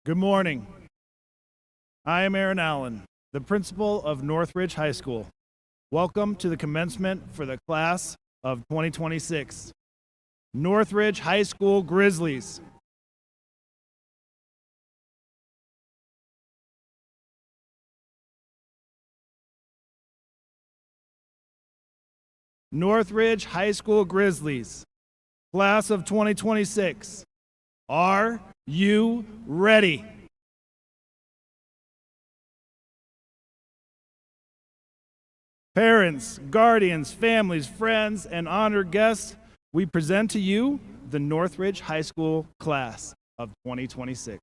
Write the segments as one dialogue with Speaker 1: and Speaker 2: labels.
Speaker 1: Good morning. I am Aaron Allen, the principal of Northridge High School. Welcome to the commencement for the class of 2026. Northridge High School Grizzlies. Northridge High School Grizzlies, class of 2026. Are you ready? Parents, guardians, families, friends, and honored guests, we present to you the Northridge High School class of 2026.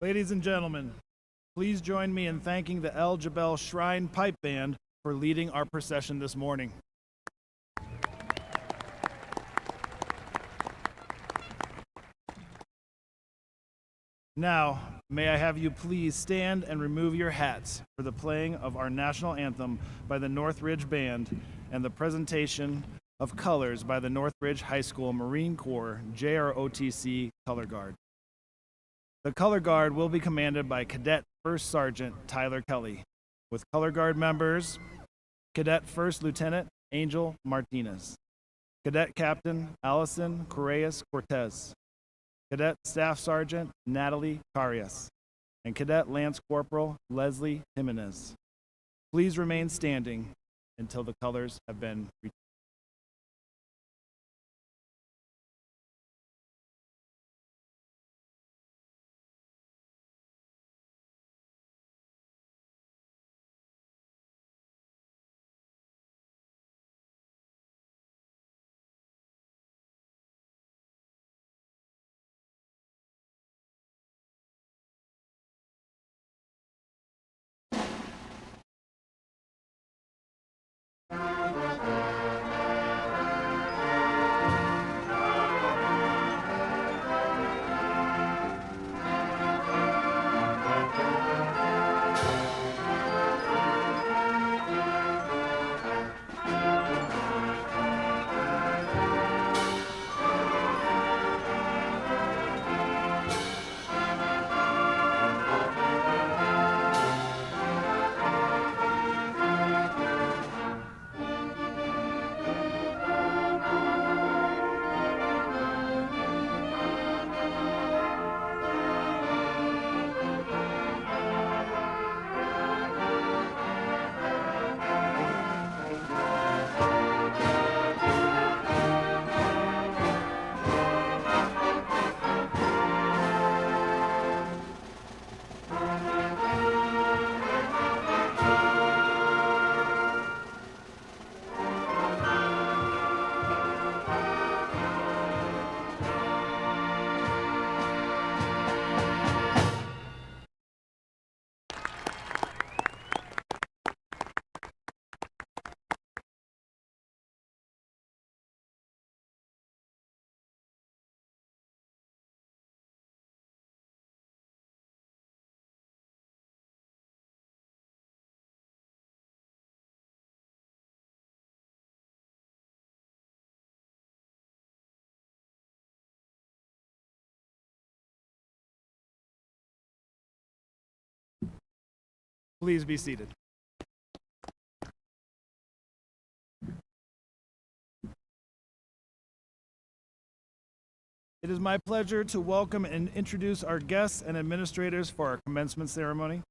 Speaker 1: Ladies and gentlemen, please join me in thanking the El Jabel Shrine Pipe Band for leading our procession this morning. Now, may I have you please stand and remove your hats for the playing of our national anthem by the Northridge Band and the presentation of colors by the Northridge High School Marine Corps JROTC Color Guard. The Color Guard will be commanded by Cadet First Sergeant Tyler Kelly, with Color Guard members Cadet First Lieutenant Angel Martinez, Cadet Captain Allison Correas Cortez, Cadet Staff Sergeant Natalie Carias, and Cadet Lance Corporal Leslie Jimenez. Please remain standing until the colors have been returned. Please be seated. It is my pleasure to welcome and introduce our guests and administrators for our commencement ceremony.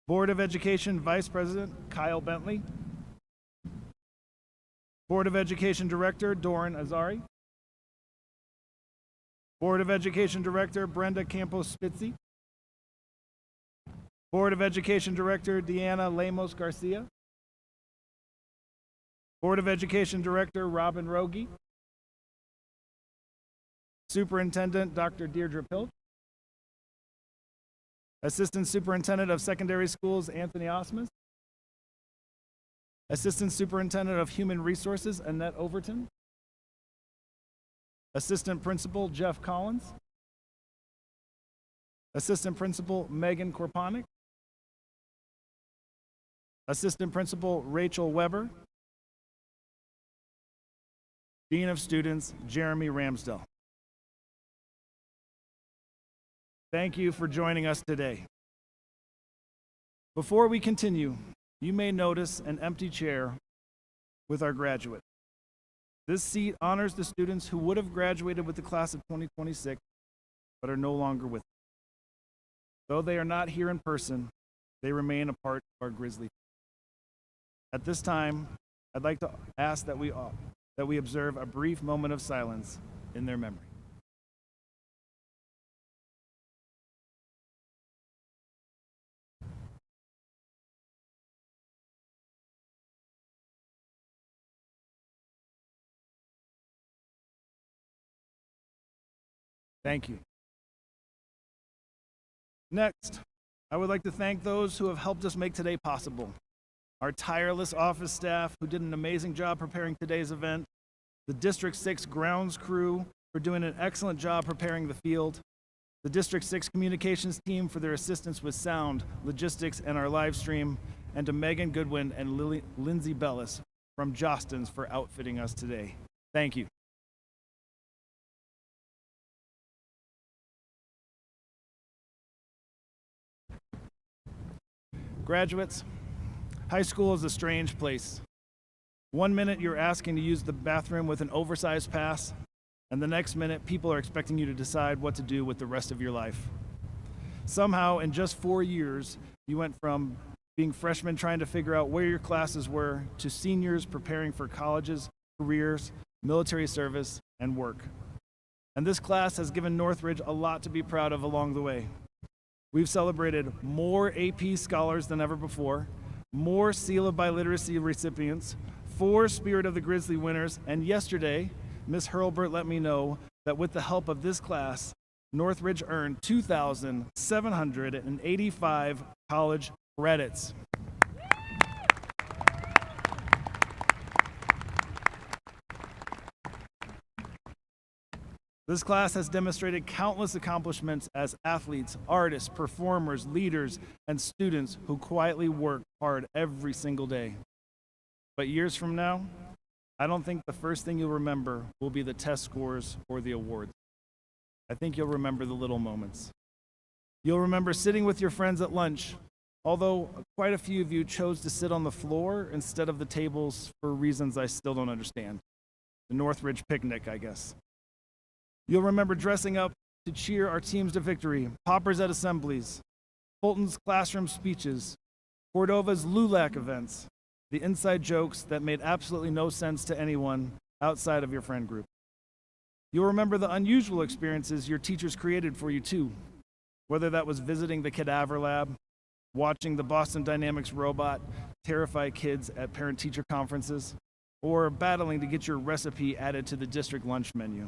Speaker 1: Board of Education Vice President Kyle Bentley, Board of Education Director Doran Azari, Board of Education Director Brenda Campos Spitzi, Board of Education Director Deanna Lemos Garcia, Board of Education Director Robin Rogie, Superintendent Dr. Deirdre Pilch, Assistant Superintendent of Secondary Schools Anthony Osmus, Assistant Superintendent of Human Resources Annette Overton, Assistant Principal Jeff Collins, Assistant Principal Megan Korponic, Assistant Principal Rachel Weber, Dean of Students Jeremy Ramsdell. Thank you for joining us today. Before we continue, you may notice an empty chair with our graduate. This seat honors the students who would have graduated with the class of 2026, but are no longer with us. Though they are not here in person, they remain a part of our Grizzly. At this time, I'd like to ask that we observe a brief moment of silence in their memory. Thank you. Next, I would like to thank those who have helped us make today possible. Our tireless office staff who did an amazing job preparing today's event, the District 6 grounds crew for doing an excellent job preparing the field, the District 6 communications team for their assistance with sound, logistics, and our live stream, and to Megan Goodwin and Lindsay Bellis from Jostens for outfitting us today. Thank you. Graduates, high school is a strange place. One minute you're asking to use the bathroom with an oversized pass, and the next minute people are expecting you to decide what to do with the rest of your life. Somehow, in just 4 years, you went from being freshmen trying to figure out where your classes were to seniors preparing for colleges, careers, military service, and work. And this class has given Northridge a lot to be proud of along the way. We've celebrated more AP scholars than ever before, more Seal of Biliteracy recipients, 4 Spirit of the Grizzly winners, and yesterday, Ms. Hurlbert let me know that with the help of this class, Northridge earned 2,785 college credits. This class has demonstrated countless accomplishments as athletes, artists, performers, leaders, and students who quietly work hard every single day. But years from now, I don't think the first thing you'll remember will be the test scores or the awards. I think you'll remember the little moments. You'll remember sitting with your friends at lunch, although quite a few of you chose to sit on the floor instead of the tables for reasons I still don't understand. The Northridge picnic, I guess. You'll remember dressing up to cheer our teams to victory, poppers at assemblies, Fulton's classroom speeches, Cordova's LULAC events, the inside jokes that made absolutely no sense to anyone outside of your friend group. You'll remember the unusual experiences your teachers created for you too, whether that was visiting the cadaver lab, watching the Boston Dynamics robot terrify kids at parent-teacher conferences, or battling to get your recipe added to the district lunch menu.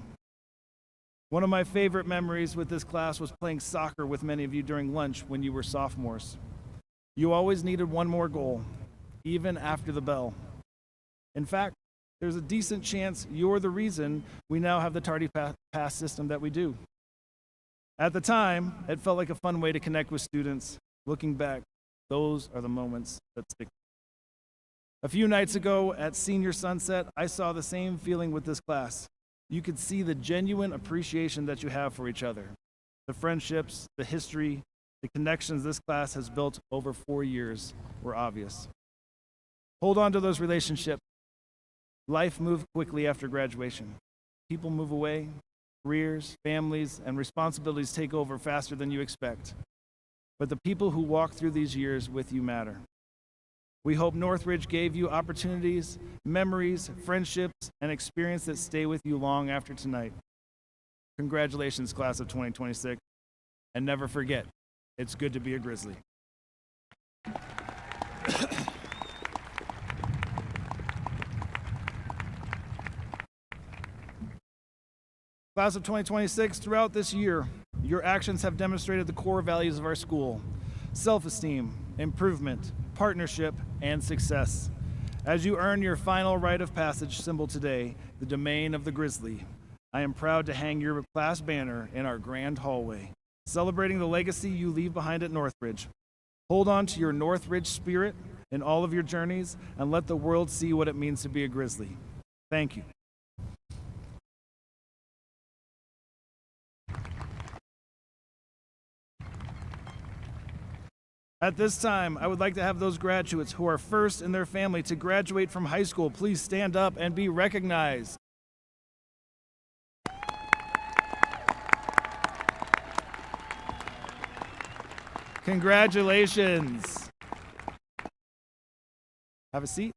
Speaker 1: One of my favorite memories with this class was playing soccer with many of you during lunch when you were sophomores. You always needed one more goal, even after the bell. In fact, there's a decent chance you're the reason we now have the tardy pass system that we do. At the time, it felt like a fun way to connect with students. Looking back, those are the moments that stick. A few nights ago at Senior Sunset, I saw the same feeling with this class. You could see the genuine appreciation that you have for each other. The friendships, the history, the connections this class has built over 4 years were obvious. Hold on to those relationships. Life moves quickly after graduation. People move away, careers, families, and responsibilities take over faster than you expect. But the people who walk through these years with you matter. We hope Northridge gave you opportunities, memories, friendships, and experience that stay with you long after tonight. Congratulations, class of 2026, and never forget, it's good to be a Grizzly. Class of 2026, throughout this year, your actions have demonstrated the core values of our school: self-esteem, improvement, partnership, and success. As you earn your final rite of passage symbol today, the domain of the Grizzly, I am proud to hang your class banner in our grand hallway, celebrating the legacy you leave behind at Northridge. Hold on to your Northridge spirit in all of your journeys and let the world see what it means to be a Grizzly. Thank you. At this time, I would like to have those graduates who are first in their family to graduate from high school please stand up and be recognized. Congratulations. Have a seat.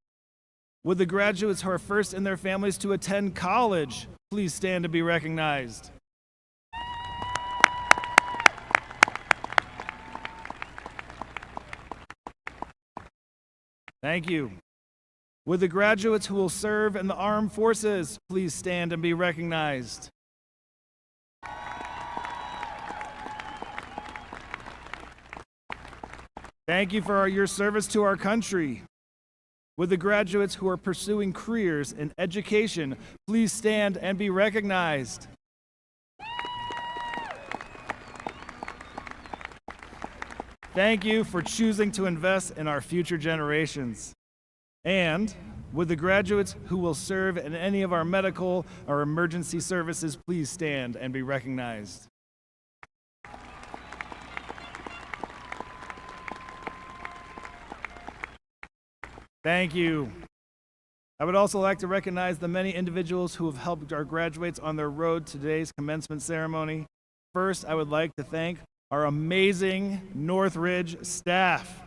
Speaker 1: Would the graduates who are first in their families to attend college please stand to be recognized? Thank you. Would the graduates who will serve in the armed forces please stand and be recognized? Thank you for your service to our country. Would the graduates who are pursuing careers in education please stand and be recognized? Thank you for choosing to invest in our future generations. And would the graduates who will serve in any of our medical or emergency services please stand and be recognized? Thank you. I would also like to recognize the many individuals who have helped our graduates on their road to today's commencement ceremony. First, I would like to thank our amazing Northridge staff.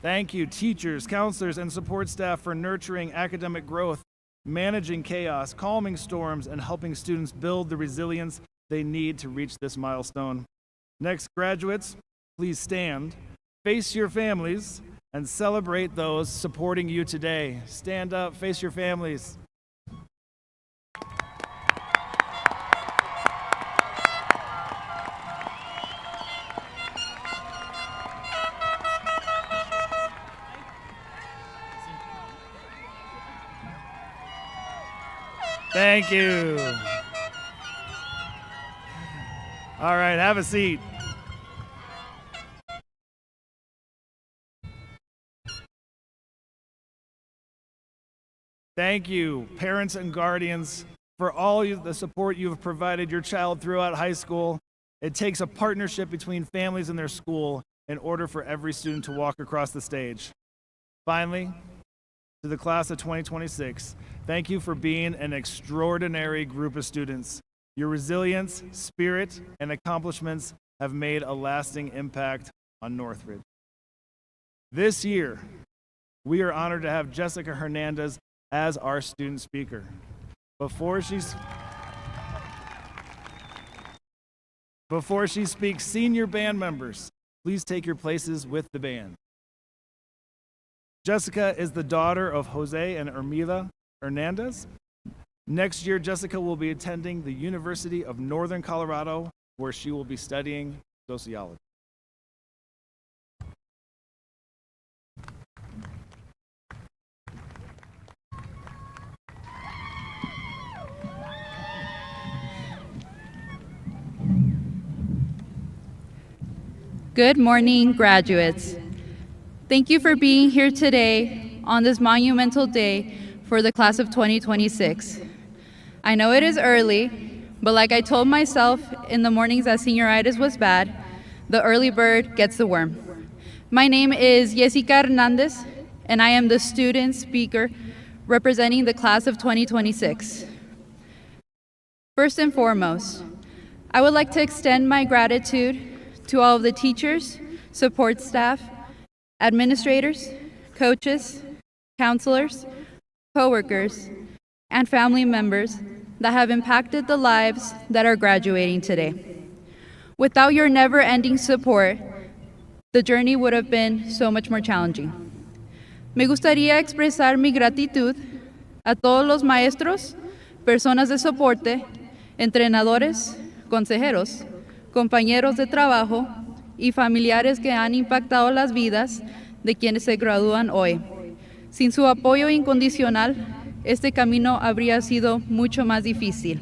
Speaker 1: Thank you, teachers, counselors, and support staff for nurturing academic growth, managing chaos, calming storms, and helping students build the resilience they need to reach this milestone. Next, graduates, please stand, face your families, and celebrate those supporting you today. Stand up, face your families. Thank you. All right, have a seat. Thank you, parents and guardians, for all the support you have provided your child throughout high school. It takes a partnership between families and their school in order for every student to walk across the stage. Finally, to the class of 2026, thank you for being an extraordinary group of students. Your resilience, spirit, and accomplishments have made a lasting impact on Northridge. This year, we are honored to have Jessica Hernandez as our student speaker. Before she speaks, senior band members, please take your places with the band. Jessica is the daughter of Jose and Ermila Hernandez. Next year, Jessica will be attending the University of Northern Colorado, where she will be studying sociology.
Speaker 2: Good morning, graduates. Thank you for being here today on this monumental day for the class of 2026. I know it is early, but like I told myself in the mornings that senioritis was bad, the early bird gets the worm. My name is Jessica Hernandez, and I am the student speaker representing the class of 2026. First and foremost, I would like to extend my gratitude to all of the teachers, support staff, administrators, coaches, counselors, coworkers, and family members that have impacted the lives that are graduating today. Without your never-ending support, the journey would have been so much more challenging. Me gustaría expresar mi gratitud a todos los maestros, personas de soporte, entrenadores, consejeros, compañeros de trabajo y familiares que han impactado las vidas de quienes se gradúan hoy. Sin su apoyo incondicional, este camino habría sido mucho más difícil.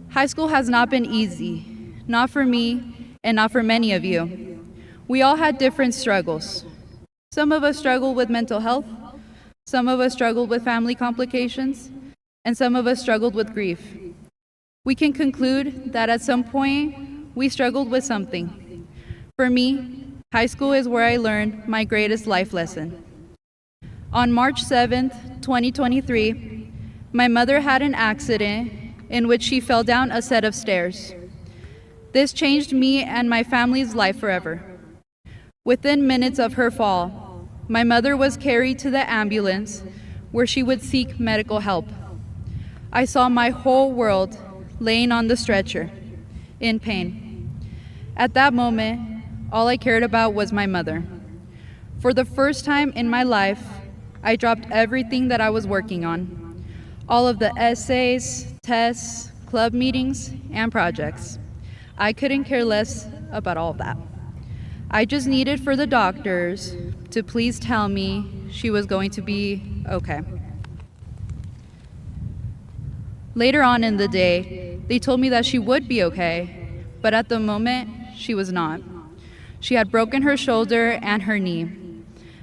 Speaker 2: High school has not been easy, not for me and not for many of you. We all had different struggles. Some of us struggled with mental health, some of us struggled with family complications, and some of us struggled with grief. We can conclude that at some point, we struggled with something. For me, high school is where I learned my greatest life lesson. On March 7th, 2023, my mother had an accident in which she fell down a set of stairs. This changed me and my family's life forever. Within minutes of her fall, my mother was carried to the ambulance where she would seek medical help. I saw my whole world laying on the stretcher, in pain. At that moment, all I cared about was my mother. For the first time in my life, I dropped everything that I was working on. All of the essays, tests, club meetings, and projects. I couldn't care less about all that. I just needed for the doctors to please tell me she was going to be okay. Later on in the day, they told me that she would be okay, but at the moment, she was not. She had broken her shoulder and her knee.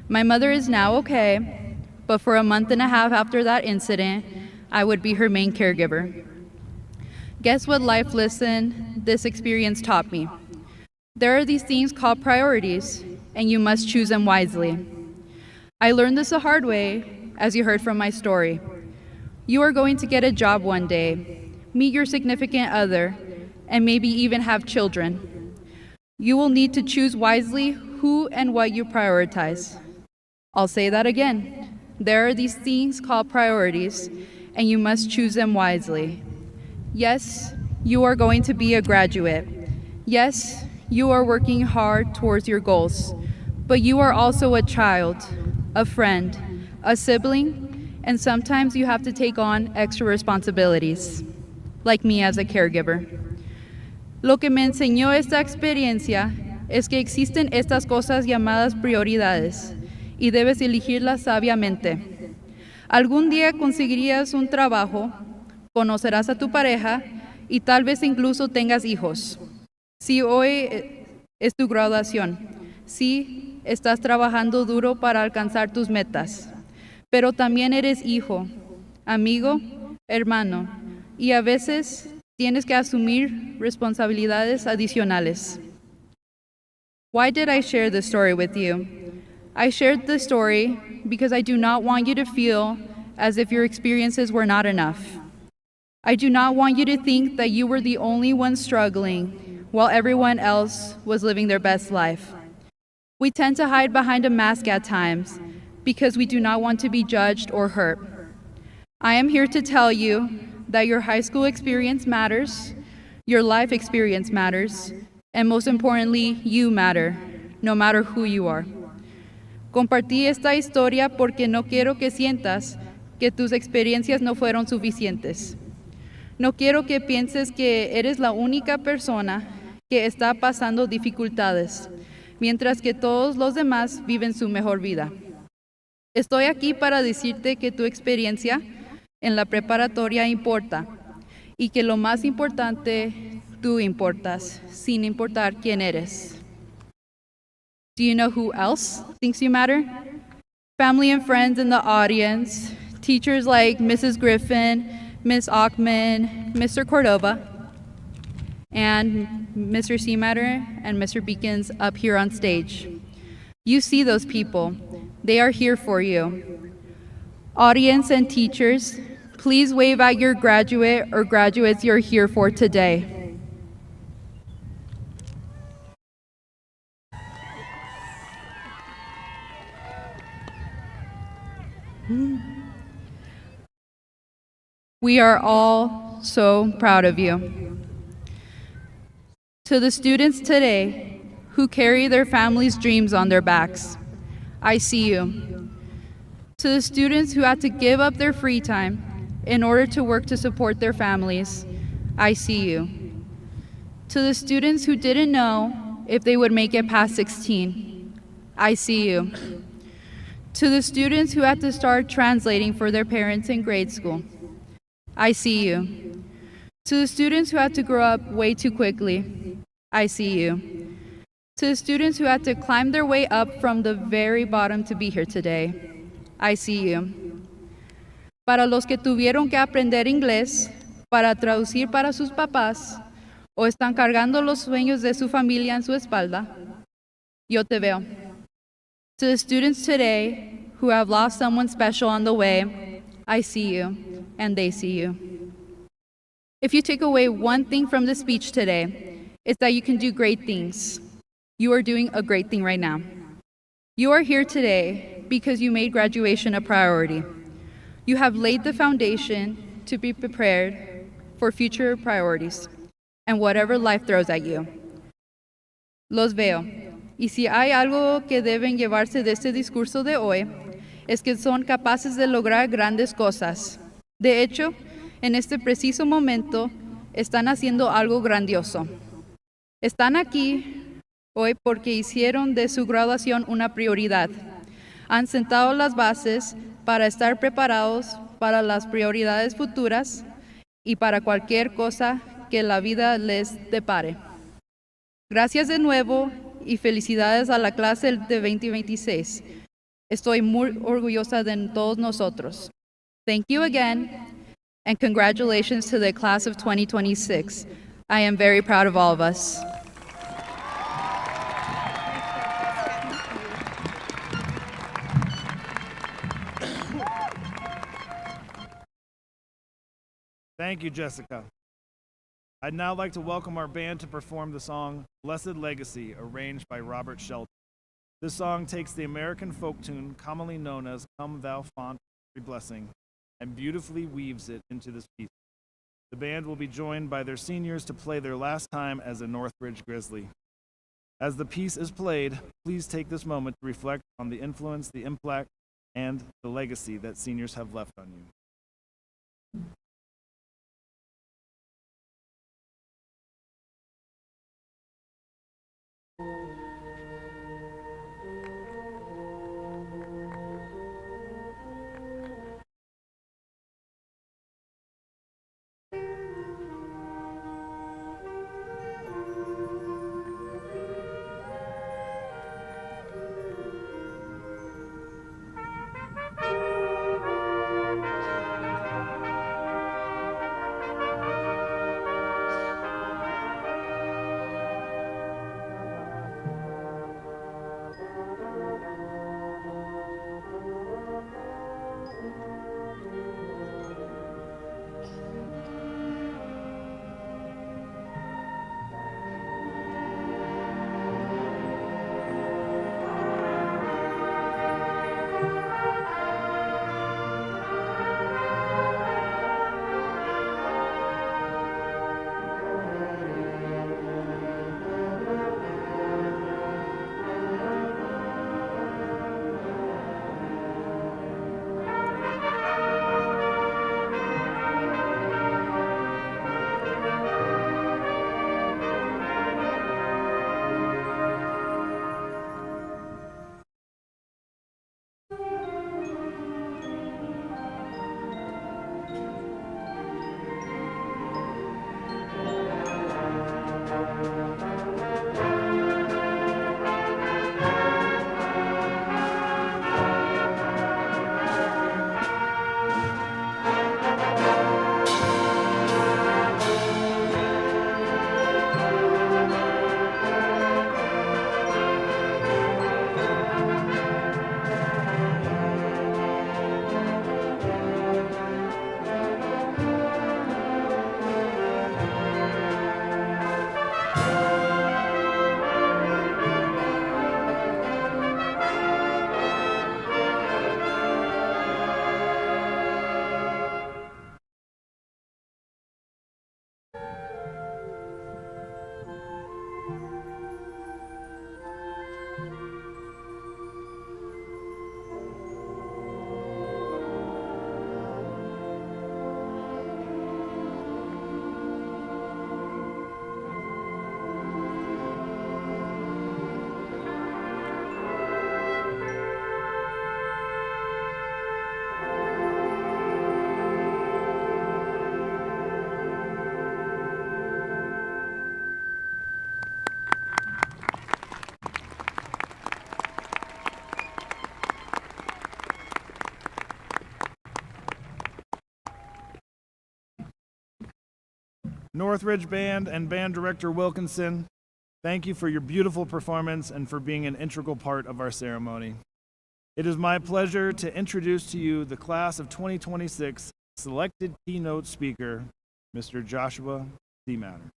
Speaker 2: My mother is now okay, but for a month and a half after that incident, I would be her main caregiver. Guess what life lesson this experience taught me? There are these things called priorities, and you must choose them wisely. I learned this the hard way, as you heard from my story. You are going to get a job one day, meet your significant other, and maybe even have children. You will need to choose wisely who and what you prioritize. I'll say that again. There are these things called priorities, and you must choose them wisely. Yes, you are going to be a graduate. Yes, you are working hard towards your goals, but you are also a child, a friend, a sibling, and sometimes you have to take on extra responsibilities, like me as a caregiver. Lo que me enseñó esta experiencia es que existen estas cosas llamadas prioridades y debes elegirlas sabiamente. Algún día conseguirías un trabajo, conocerás a tu pareja y tal vez incluso tengas hijos. Si hoy es tu graduación, si estás trabajando duro para alcanzar tus metas, pero también eres hijo, amigo, hermano, y a veces tienes que asumir responsabilidades adicionales. Why did I share this story with you? I shared this story because I do not want you to feel as if your experiences were not enough. I do not want you to think that you were the only one struggling while everyone else was living their best life. We tend to hide behind a mask at times because we do not want to be judged or hurt. I am here to tell you that your high school experience matters, your life experience matters, and most importantly, you matter, no matter who you are. Compartí esta historia porque no quiero que sientas que tus experiencias no fueron suficientes. No quiero que pienses que eres la única persona que está pasando dificultades, mientras que todos los demás viven su mejor vida. Estoy aquí para decirte que tu experiencia en la preparatoria importa y que lo más importante, tú importas, sin importar quién eres. Do you know who else thinks you matter? Family and friends in the audience, teachers like Mrs. Griffin, Ms. Ockman, Mr. Cordova, and Mr. Seamatter and Mr. Beacons up here on stage. You see those people. They are here for you. Audience and teachers, please wave at your graduate or graduates you're here for today. We are all so proud of you. To the students today who carry their families' dreams on their backs, I see you. To the students who had to give up their free time in order to work to support their families, I see you. To the students who didn't know if they would make it past 16, I see you. To the students who had to start translating for their parents in grade school, I see you. To the students who had to grow up way too quickly, I see you. To the students who had to climb their way up from the very bottom to be here today, I see you. Para los que tuvieron que aprender inglés para traducir para sus papás o están cargando los sueños de su familia en su espalda, yo te veo. To the students today who have lost someone special on the way, I see you, and they see you. If you take away one thing from the speech today, it's that you can do great things. You are doing a great thing right now. You are here today because you made graduation a priority. You have laid the foundation to be prepared for future priorities and whatever life throws at you. Los veo. Y si hay algo que deben llevarse de este discurso de hoy, es que son capaces de lograr grandes cosas. De hecho, en este preciso momento, están haciendo algo grandioso. Están aquí hoy porque hicieron de su graduación una prioridad. Han sentado las bases para estar preparados para las prioridades futuras y para cualquier cosa que la vida les depare. Gracias de nuevo y felicidades a la clase de 2026. Estoy muy orgullosa de todos nosotros. Thank you again, and congratulations to the class of 2026. I am very proud of all of us.
Speaker 1: Thank you, Jessica. I'd now like to welcome our band to perform the song Blessed Legacy, arranged by Robert Shelton. This song takes the American folk tune commonly known as Come Thou Font of Blessing and beautifully weaves it into this piece. The band will be joined by their seniors to play their last time as a Northridge Grizzly. As the piece is played, please take this moment to reflect on the influence, the impact, and the legacy that seniors have left on you. Northridge Band and Band Director Wilkinson, thank you for your beautiful performance and for being an integral part of our ceremony. It is my pleasure to introduce to you the class of 2026 selected keynote speaker, Mr. Joshua Seamatter.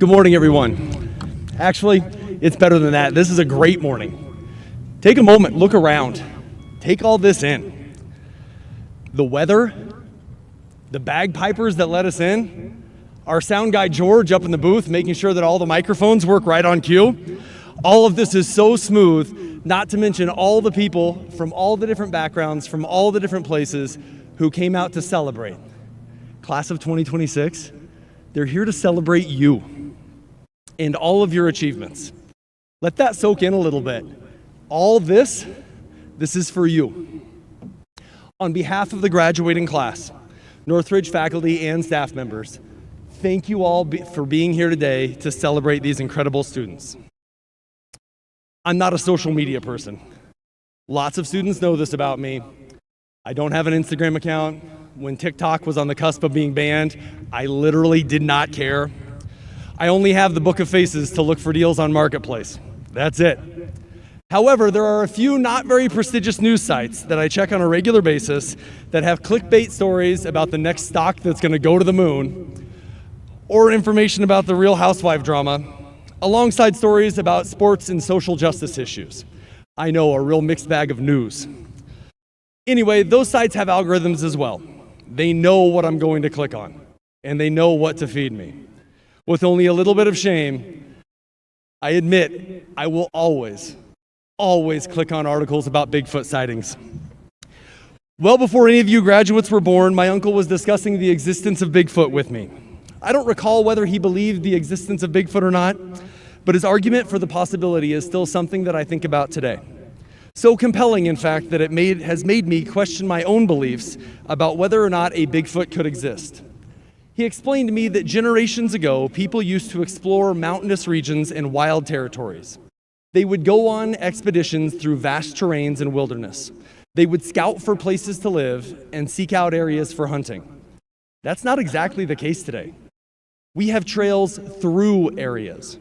Speaker 3: Good morning, everyone. Actually, it's better than that. This is a great morning. Take a moment, look around. Take all this in. The weather, the bagpipers that let us in, our sound guy George up in the booth making sure that all the microphones work right on cue. All of this is so smooth, not to mention all the people from all the different backgrounds, from all the different places who came out to celebrate. Class of 2026, they're here to celebrate you and all of your achievements. Let that soak in a little bit. All this is for you. On behalf of the graduating class, Northridge faculty and staff members, thank you all for being here today to celebrate these incredible students. I'm not a social media person. Lots of students know this about me. I don't have an Instagram account. When TikTok was on the cusp of being banned, I literally did not care. I only have the Book of Faces to look for deals on Marketplace. That's it. However, there are a few not very prestigious news sites that I check on a regular basis that have clickbait stories about the next stock that's going to go to the moon, or information about the Real Housewife drama, alongside stories about sports and social justice issues. I know, a real mixed bag of news. Anyway, those sites have algorithms as well. They know what I'm going to click on, and they know what to feed me. With only a little bit of shame, I admit I will always click on articles about Bigfoot sightings. Well before any of you graduates were born, my uncle was discussing the existence of Bigfoot with me. I don't recall whether he believed the existence of Bigfoot or not, but his argument for the possibility is still something that I think about today. So compelling, in fact, that it has made me question my own beliefs about whether or not a Bigfoot could exist. He explained to me that generations ago, people used to explore mountainous regions and wild territories. They would go on expeditions through vast terrains and wilderness. They would scout for places to live and seek out areas for hunting. That's not exactly the case today. We have trails through areas.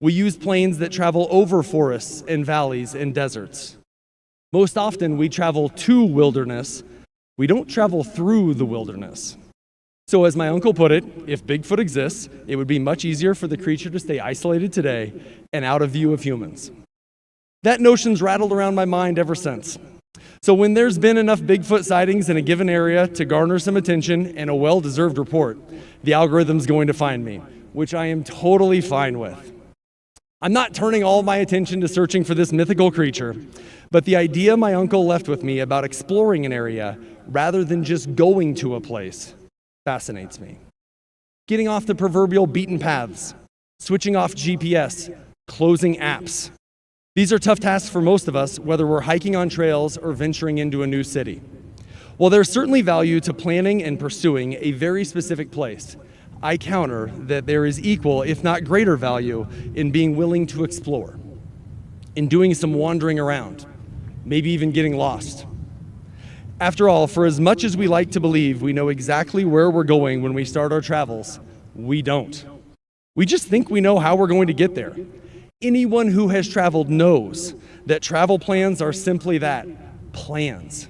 Speaker 3: We use planes that travel over forests and valleys and deserts. Most often, we travel to wilderness. We don't travel through the wilderness. So as my uncle put it, if Bigfoot exists, it would be much easier for the creature to stay isolated today and out of view of humans. That notion's rattled around my mind ever since. So when there's been enough Bigfoot sightings in a given area to garner some attention and a well-deserved report, the algorithm's going to find me, which I am totally fine with. I'm not turning all my attention to searching for this mythical creature, but the idea my uncle left with me about exploring an area rather than just going to a place fascinates me. Getting off the proverbial beaten paths, switching off GPS, closing apps. These are tough tasks for most of us, whether we're hiking on trails or venturing into a new city. While there's certainly value to planning and pursuing a very specific place, I counter that there is equal, if not greater value, in being willing to explore, in doing some wandering around, maybe even getting lost. After all, for as much as we like to believe we know exactly where we're going when we start our travels, we don't. We just think we know how we're going to get there. Anyone who has traveled knows that travel plans are simply that, plans.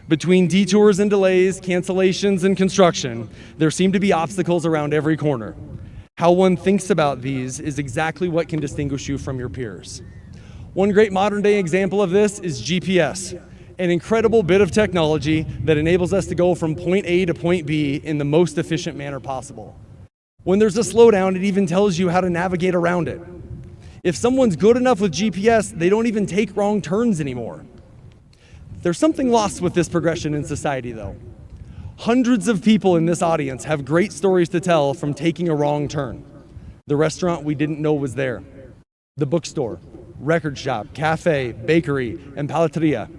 Speaker 3: Between detours and delays, cancellations and construction, there seem to be obstacles around every corner. How one thinks about these is exactly what can distinguish you from your peers. One great modern day example of this is GPS, an incredible bit of technology that enables us to go from point A to point B in the most efficient manner possible. When there's a slowdown, it even tells you how to navigate around it. If someone's good enough with GPS, they don't even take wrong turns anymore. There's something lost with this progression in society, though. Hundreds of people in this audience have great stories to tell from taking a wrong turn. The restaurant we didn't know was there. The bookstore, record shop, cafe, bakery, and palateria,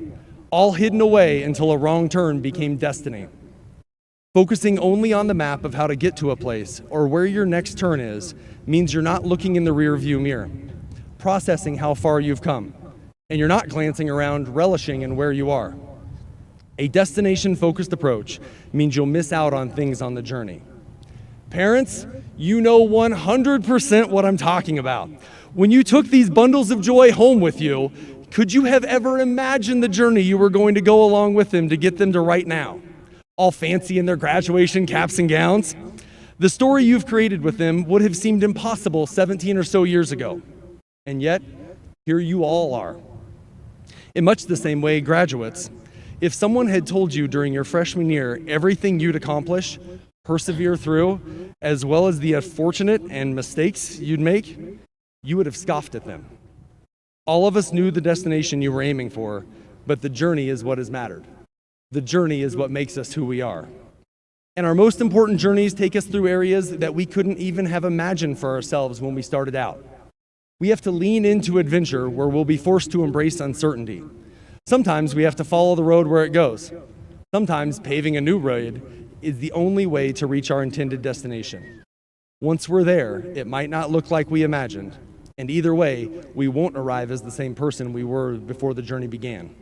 Speaker 3: all hidden away until a wrong turn became destiny. Focusing only on the map of how to get to a place or where your next turn is means you're not looking in the rear-view mirror, processing how far you've come, and you're not glancing around, relishing in where you are. A destination-focused approach means you'll miss out on things on the journey. Parents, you know 100% what I'm talking about. When you took these bundles of joy home with you, could you have ever imagined the journey you were going to go along with them to get them to right now? All fancy in their graduation caps and gowns? The story you've created with them would have seemed impossible 17 or so years ago. And yet, here you all are. In much the same way, graduates, if someone had told you during your freshman year everything you'd accomplish, persevere through, as well as the unfortunate and mistakes you'd make, you would have scoffed at them. All of us knew the destination you were aiming for, but the journey is what has mattered. The journey is what makes us who we are. And our most important journeys take us through areas that we couldn't even have imagined for ourselves when we started out. We have to lean into adventure where we'll be forced to embrace uncertainty. Sometimes we have to follow the road where it goes. Sometimes paving a new road is the only way to reach our intended destination. Once we're there, it might not look like we imagined, and either way, we won't arrive as the same person we were before the journey began.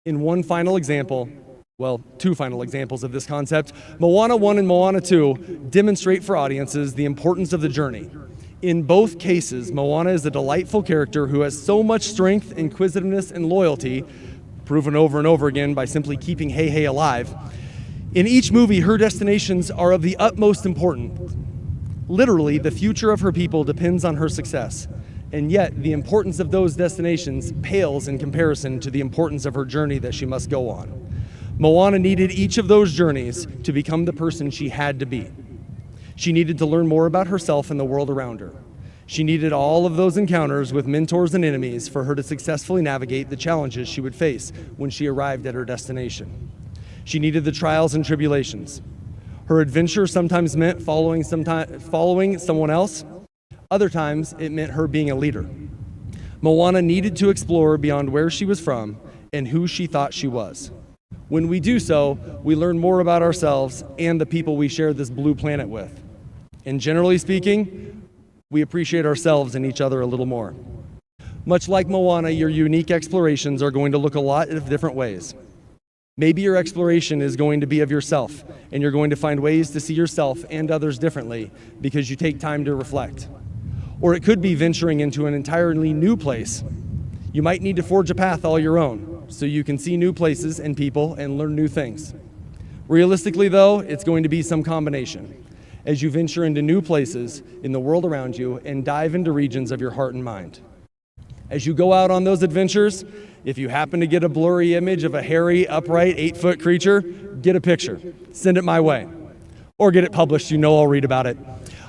Speaker 3: In one final example, well, two final examples of this concept, Moana 1 and Moana 2 demonstrate for audiences the importance of the journey. In both cases, Moana is a delightful character who has so much strength, inquisitiveness, and loyalty, proven over and over again by simply keeping Hei alive. In each movie, her destinations are of the utmost importance. Literally, the future of her people depends on her success, and yet the importance of those destinations pales in comparison to the importance of her journey that she must go on. Moana needed each of those journeys to become the person she had to be. She needed to learn more about herself and the world around her. She needed all of those encounters with mentors and enemies for her to successfully navigate the challenges she would face when she arrived at her destination. She needed the trials and tribulations. Her adventure sometimes meant following someone else. Other times, it meant her being a leader. Moana needed to explore beyond where she was from and who she thought she was. When we do so, we learn more about ourselves and the people we share this blue planet with. And generally speaking, we appreciate ourselves and each other a little more. Much like Moana, your unique explorations are going to look a lot of different ways. Maybe your exploration is going to be of yourself, and you're going to find ways to see yourself and others differently because you take time to reflect. Or it could be venturing into an entirely new place. You might need to forge a path all your own, so you can see new places and people and learn new things. Realistically, though, it's going to be some combination as you venture into new places in the world around you and dive into regions of your heart and mind. As you go out on those adventures, if you happen to get a blurry image of a hairy, upright, 8-foot creature, get a picture. Send it my way. Or get it published, I'll read about it.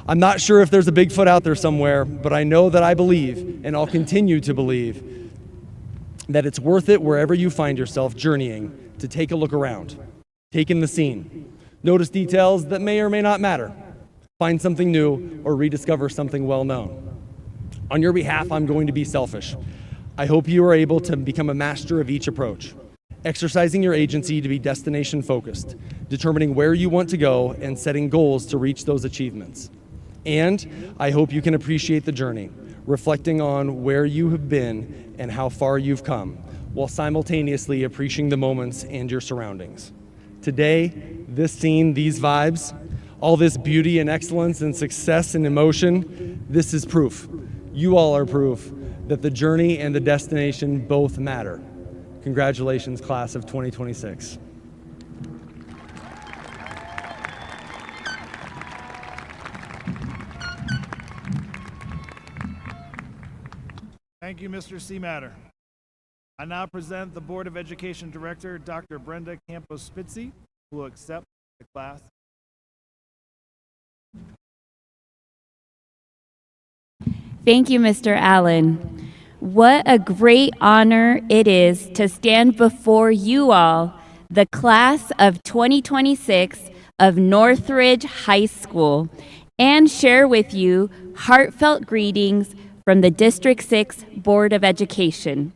Speaker 3: I'm not sure if there's a Bigfoot out there somewhere, but I know that I believe, and I'll continue to believe, that it's worth it wherever you find yourself journeying to take a look around. Take in the scene. Notice details that may or may not matter. Find something new or rediscover something well known. On your behalf, I'm going to be selfish. I hope you are able to become a master of each approach, exercising your agency to be destination focused, determining where you want to go and setting goals to reach those achievements. And I hope you can appreciate the journey, reflecting on where you have been and how far you've come, while simultaneously appreciating the moments and your surroundings. Today, this scene, these vibes, all this beauty and excellence and success and emotion, this is proof. You all are proof that the journey and the destination both matter. Congratulations, class of 2026.
Speaker 1: Thank you, Mr. Seamatter. I now present the Board of Education Director, Dr. Brenda Campos-Spitzy, who will accept the class.
Speaker 4: Thank you, Mr. Allen. What a great honor it is to stand before you all, the class of 2026 of Northridge High School, and share with you heartfelt greetings from the District 6 Board of Education.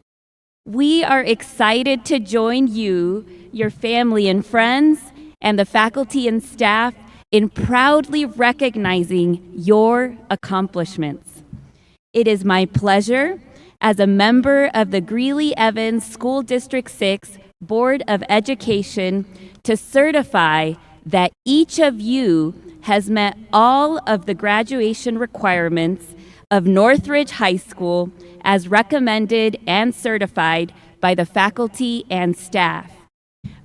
Speaker 4: We are excited to join you, your family and friends, and the faculty and staff in proudly recognizing your accomplishments. It is my pleasure, as a member of the Greeley-Evans School District 6 Board of Education, to certify that each of you has met all of the graduation requirements of Northridge High School as recommended and certified by the faculty and staff.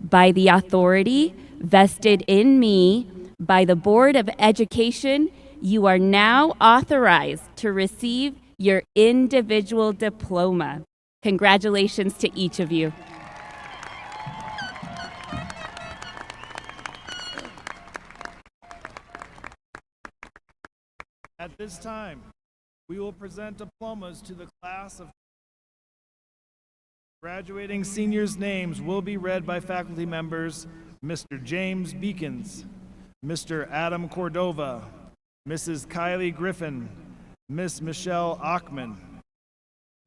Speaker 4: By the authority vested in me by the Board of Education, you are now authorized to receive your individual diploma. Congratulations to each of you.
Speaker 1: this time, we will present diplomas to the class of graduating seniors' names will be read by faculty members Mr. James Beacons, Mr. Adam Cordova, Mrs. Kylie Griffin, Miss Michelle Achman.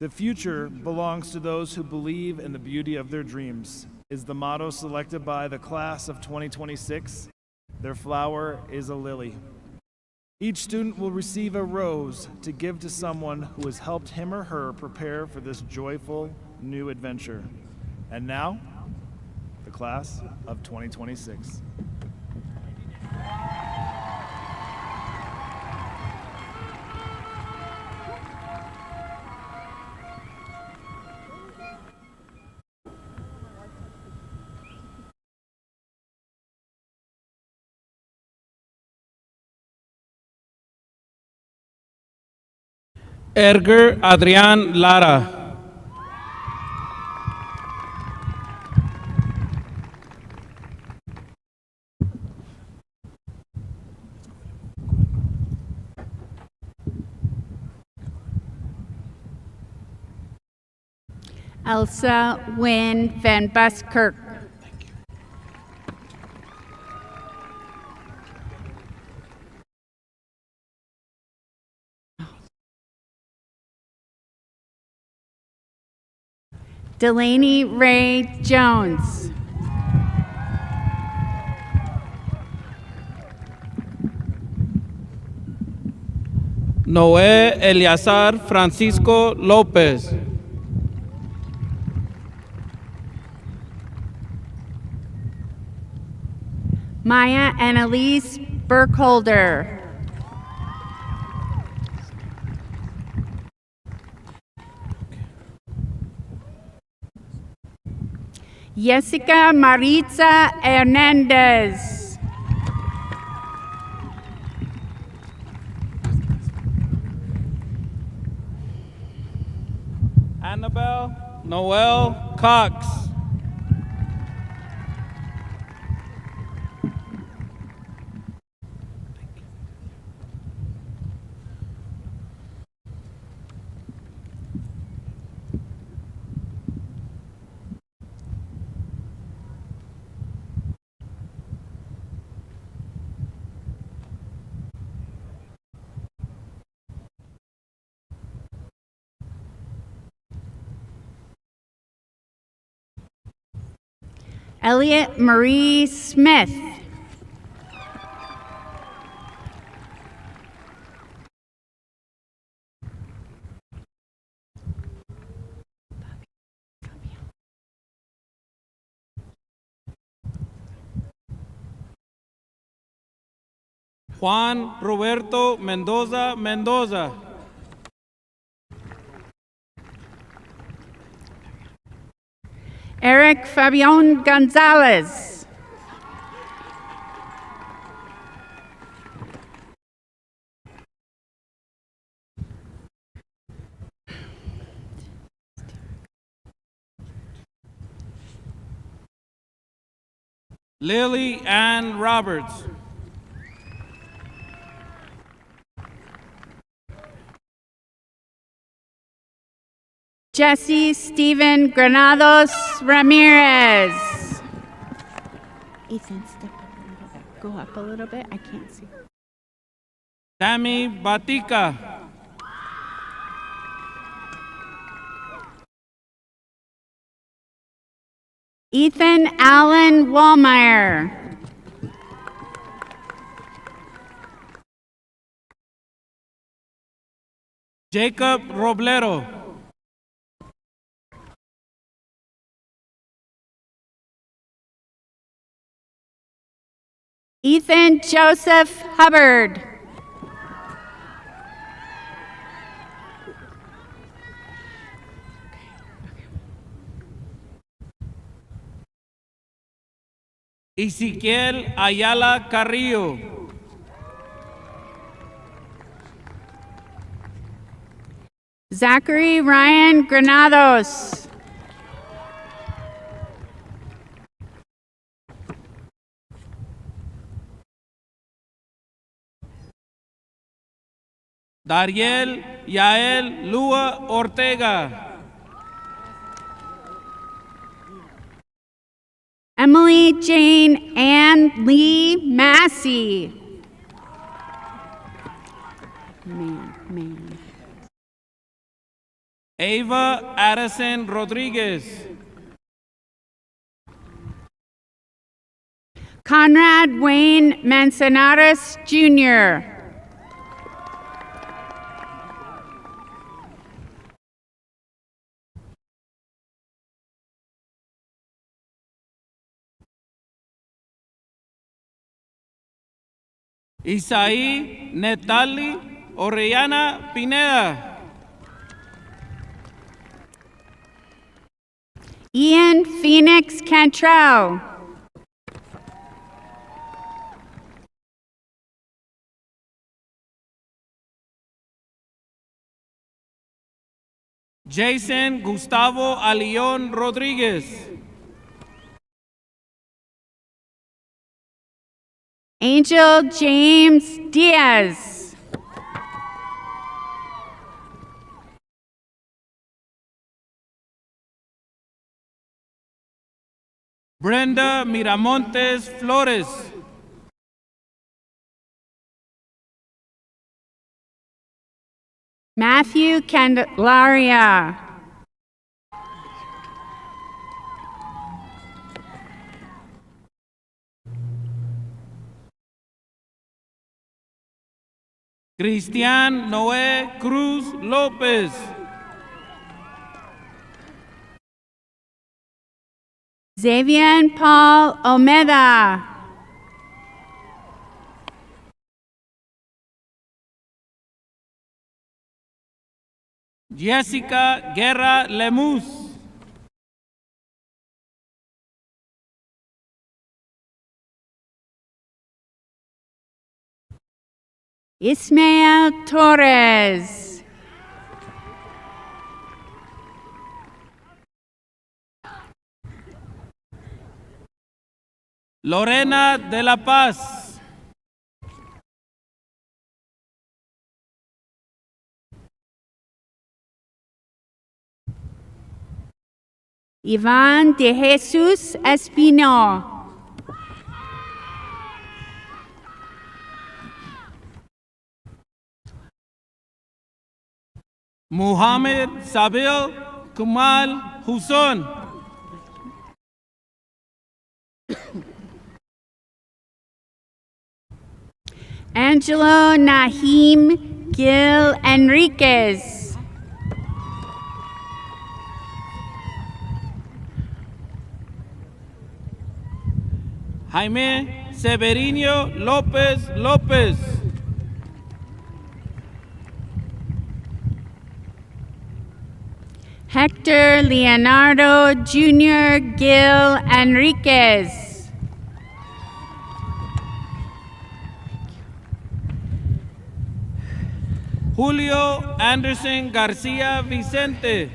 Speaker 1: The future belongs to those who believe in the beauty of their dreams, is the motto selected by the class of 2026. Their flower is a lily. Each student will receive a rose to give to someone who has helped him or her prepare for this joyful new adventure. And now, the class of 2026.
Speaker 5: Edgar Adrián Lara.
Speaker 6: Elsa Wynn Van Buskirk. Delaney Ray Jones.
Speaker 5: Noé Eleazar Francisco López.
Speaker 6: Maya Annalise Burkholder. Jessica Maritza Hernandez.
Speaker 5: Annabelle Noel Cox.
Speaker 6: Elliot Marie Smith.
Speaker 5: Juan Roberto Mendoza Mendoza.
Speaker 6: Eric Fabian Gonzalez.
Speaker 5: Lily Ann Roberts.
Speaker 6: Jesse Stephen Granados Ramirez. Ethan, step up a little bit. Go up a little bit. I can't see.
Speaker 5: Tammy Batica.
Speaker 6: Ethan Allen Wallmeyer.
Speaker 5: Jacob Roblero.
Speaker 6: Ethan Joseph Hubbard.
Speaker 5: Ezequiel Ayala Carrillo.
Speaker 6: Zachary Ryan Granados.
Speaker 5: Dariel Yael Lua Ortega.
Speaker 6: Emily Jane Ann Lee Massey. Man.
Speaker 5: Ava Addison Rodriguez.
Speaker 6: Conrad Wayne Manzanares Jr.
Speaker 5: Isaí Netali Orellana Pineda.
Speaker 6: Ian Phoenix Cantrell.
Speaker 5: Jason Gustavo Alión Rodriguez.
Speaker 6: Angel James Diaz.
Speaker 5: Brenda Miramontes Flores.
Speaker 6: Matthew Candelaria.
Speaker 5: Cristian Noé Cruz López.
Speaker 6: Xavier Paul Omeda.
Speaker 5: Jessica Guerra Lemus.
Speaker 6: Ismael Torres.
Speaker 5: Lorena de la Paz.
Speaker 6: Iván de Jesús Espino.
Speaker 5: Muhammad Sabil Kumal Huson.
Speaker 6: Angelo Nahim Gil Enriquez.
Speaker 5: Jaime Severino López López.
Speaker 6: Hector Leonardo Jr. Gil Enriquez.
Speaker 5: Julio Anderson Garcia Vicente.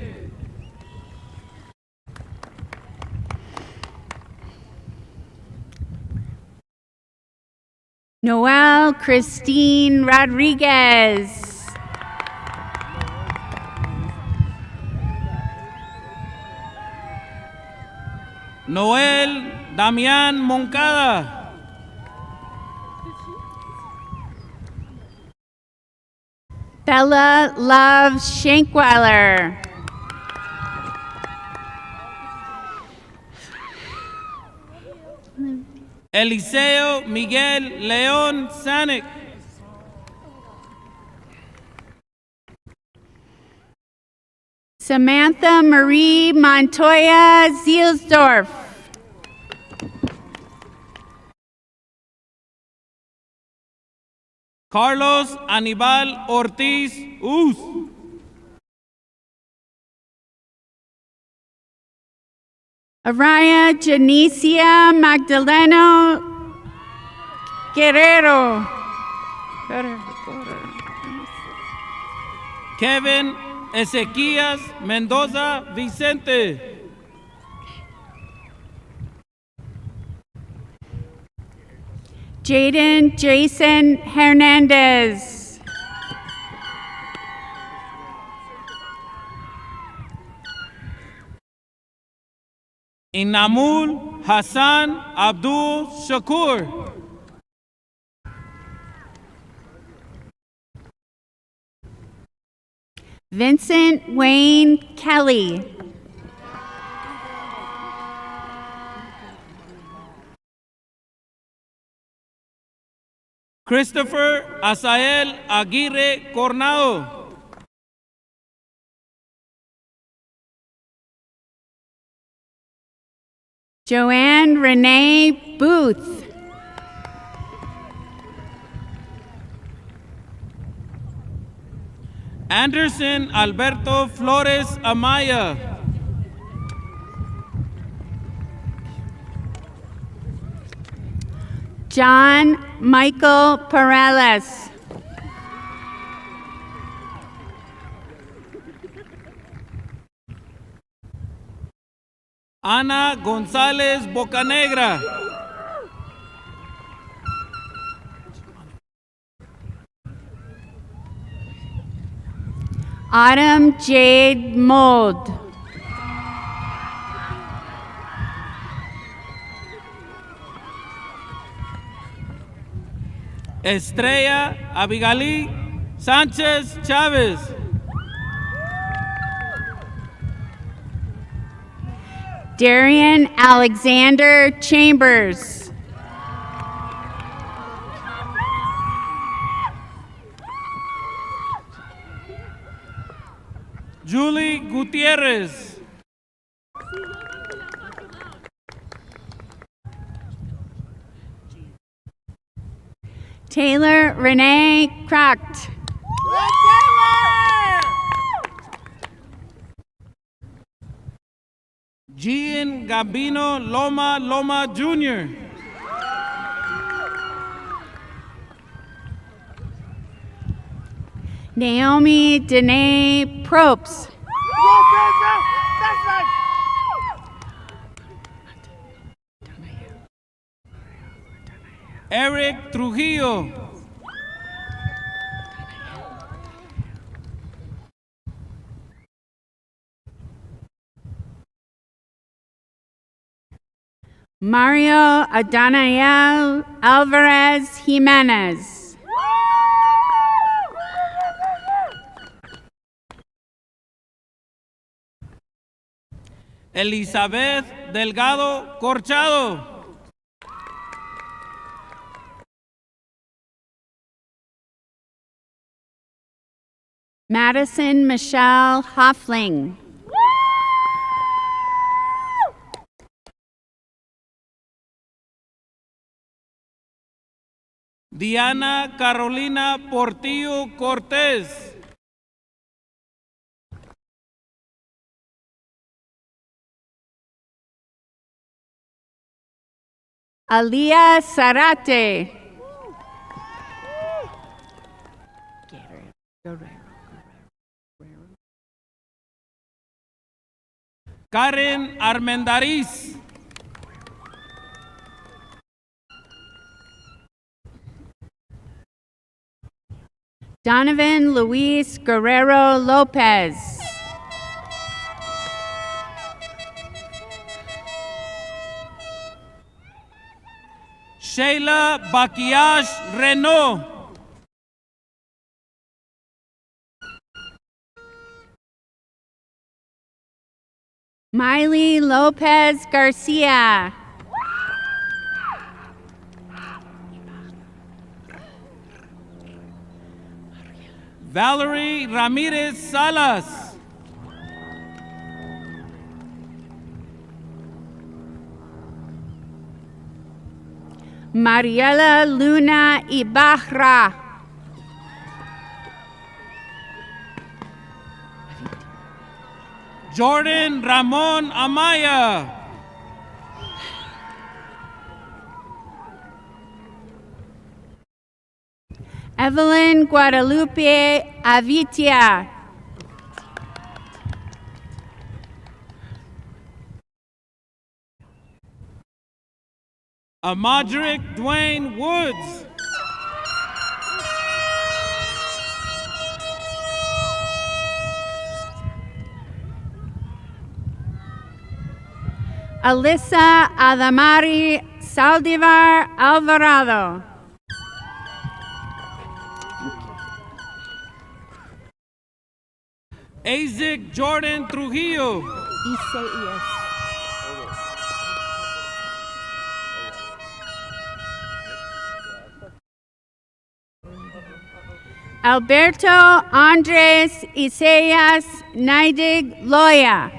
Speaker 6: Noel Christine Rodriguez.
Speaker 5: Noel Damián Moncada.
Speaker 6: Bella Love Shankweiler.
Speaker 5: Eliseo Miguel León Sanic.
Speaker 6: Samantha Marie Montoya Zielsdorf.
Speaker 5: Carlos Aníbal Ortiz Uz.
Speaker 6: Araya Janicia Magdaleno Guerrero.
Speaker 5: Kevin Ezequías Mendoza Vicente.
Speaker 6: Jaden Jason Hernandez.
Speaker 5: Inamul Hassan Abdul Shakur.
Speaker 6: Vincent Wayne Kelly.
Speaker 5: Christopher Asael Aguirre Cornado.
Speaker 6: Joanne Renee Booth.
Speaker 5: Anderson Alberto Flores Amaya.
Speaker 6: John Michael Perales.
Speaker 5: Ana González Bocanegra.
Speaker 6: Autumn Jade Mold.
Speaker 5: Estrella Abigail Sánchez Chávez.
Speaker 6: Darian Alexander Chambers.
Speaker 5: Julie Gutierrez.
Speaker 6: Taylor Renee Cracked.
Speaker 5: Gian Gambino Loma Jr.
Speaker 6: Naomi Danae Probst.
Speaker 5: Eric Trujillo.
Speaker 6: Mario Adanael Alvarez Jimenez.
Speaker 5: Elizabeth Delgado Corchado.
Speaker 6: Madison Michelle Hoffling.
Speaker 5: Diana Carolina Portillo Cortés.
Speaker 6: Alia Sarate.
Speaker 5: Karen Armendariz.
Speaker 6: Donovan Luis Guerrero Lopez.
Speaker 5: Sheila Bakiash Renault.
Speaker 6: Miley Lopez Garcia.
Speaker 5: Valerie Ramirez Salas.
Speaker 6: Mariela Luna Ibarra.
Speaker 5: Jordan Ramon Amaya.
Speaker 6: Evelyn Guadalupe Avitia.
Speaker 5: Amadric Dwayne Woods.
Speaker 6: Alyssa Adamari Saldivar Alvarado.
Speaker 5: Isaac Jordan Trujillo.
Speaker 6: Isaias. Alberto Andres Isaias Naidig Loya.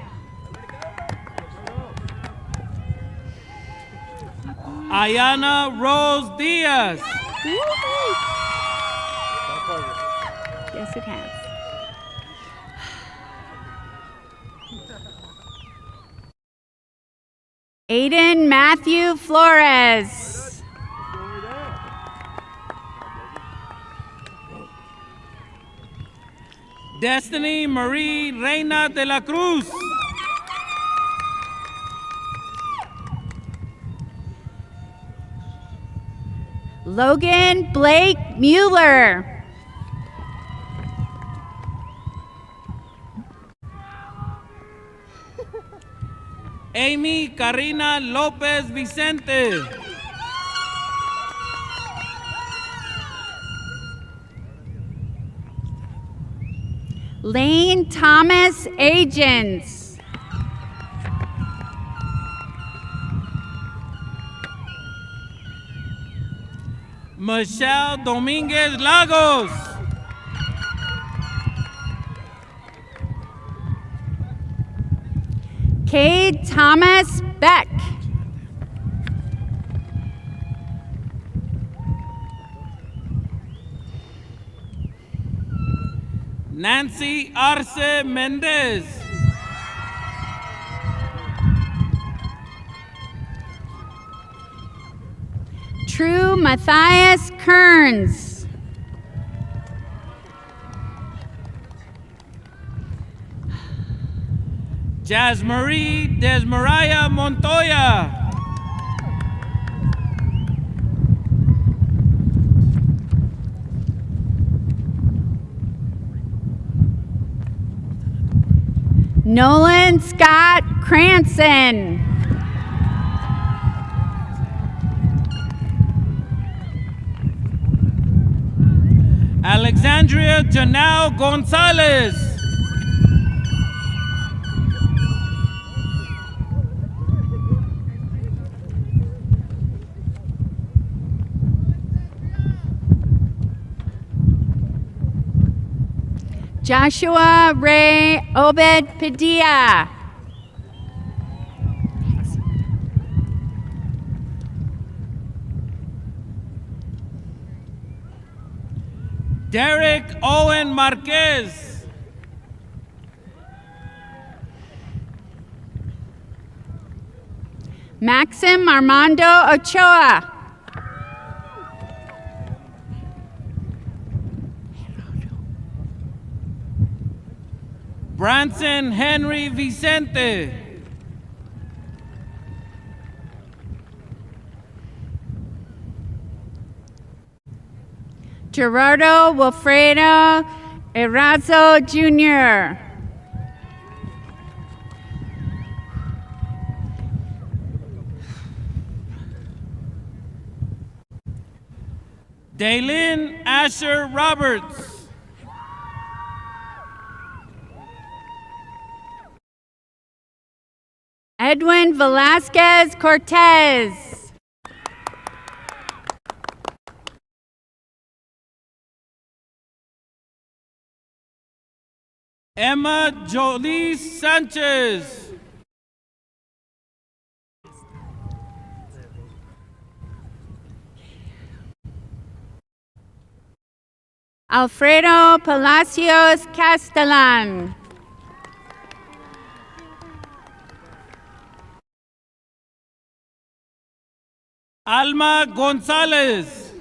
Speaker 5: Ayana Rose Diaz.
Speaker 6: Yes, it has. Aiden Matthew Flores.
Speaker 5: Destiny Marie Reina de la Cruz.
Speaker 6: Logan Blake Mueller.
Speaker 5: Amy Karina Lopez Vicente.
Speaker 6: Lane Thomas Agents.
Speaker 5: Michelle Dominguez Lagos.
Speaker 6: Cade Thomas Beck.
Speaker 5: Nancy Arce Mendez.
Speaker 6: True Matthias Kearns.
Speaker 5: Jasmarie Desmaria Montoya.
Speaker 6: Nolan Scott Cranston.
Speaker 5: Alexandria Janelle Gonzalez.
Speaker 6: Joshua Ray Obed Padilla.
Speaker 5: Derek Owen Marquez.
Speaker 6: Maxim Armando Ochoa.
Speaker 5: Branson Henry Vicente.
Speaker 6: Gerardo Wilfredo Erazo Jr.
Speaker 5: Daylin Asher Roberts.
Speaker 6: Edwin Velasquez Cortez.
Speaker 5: Emma Jolie Sanchez.
Speaker 6: Alfredo Palacios Castellan.
Speaker 5: Alma Gonzalez.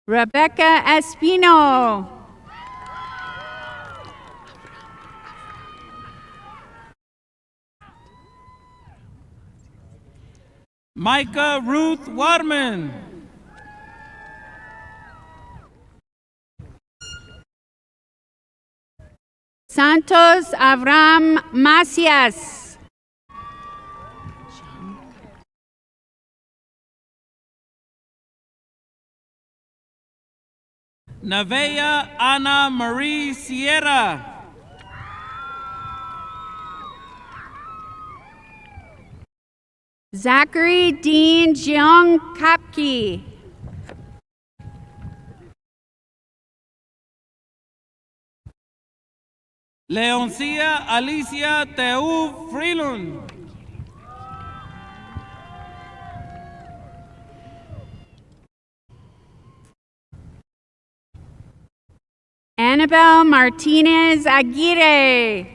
Speaker 6: Rebecca Espino.
Speaker 5: Micah Ruth Warman.
Speaker 6: Santos Avram Macias.
Speaker 5: Nevaeh Ana Marie Sierra.
Speaker 6: Zachary Dean Jeong Kapke.
Speaker 5: Leoncia Alicia Teu Freelund.
Speaker 6: Annabelle Martinez Aguirre.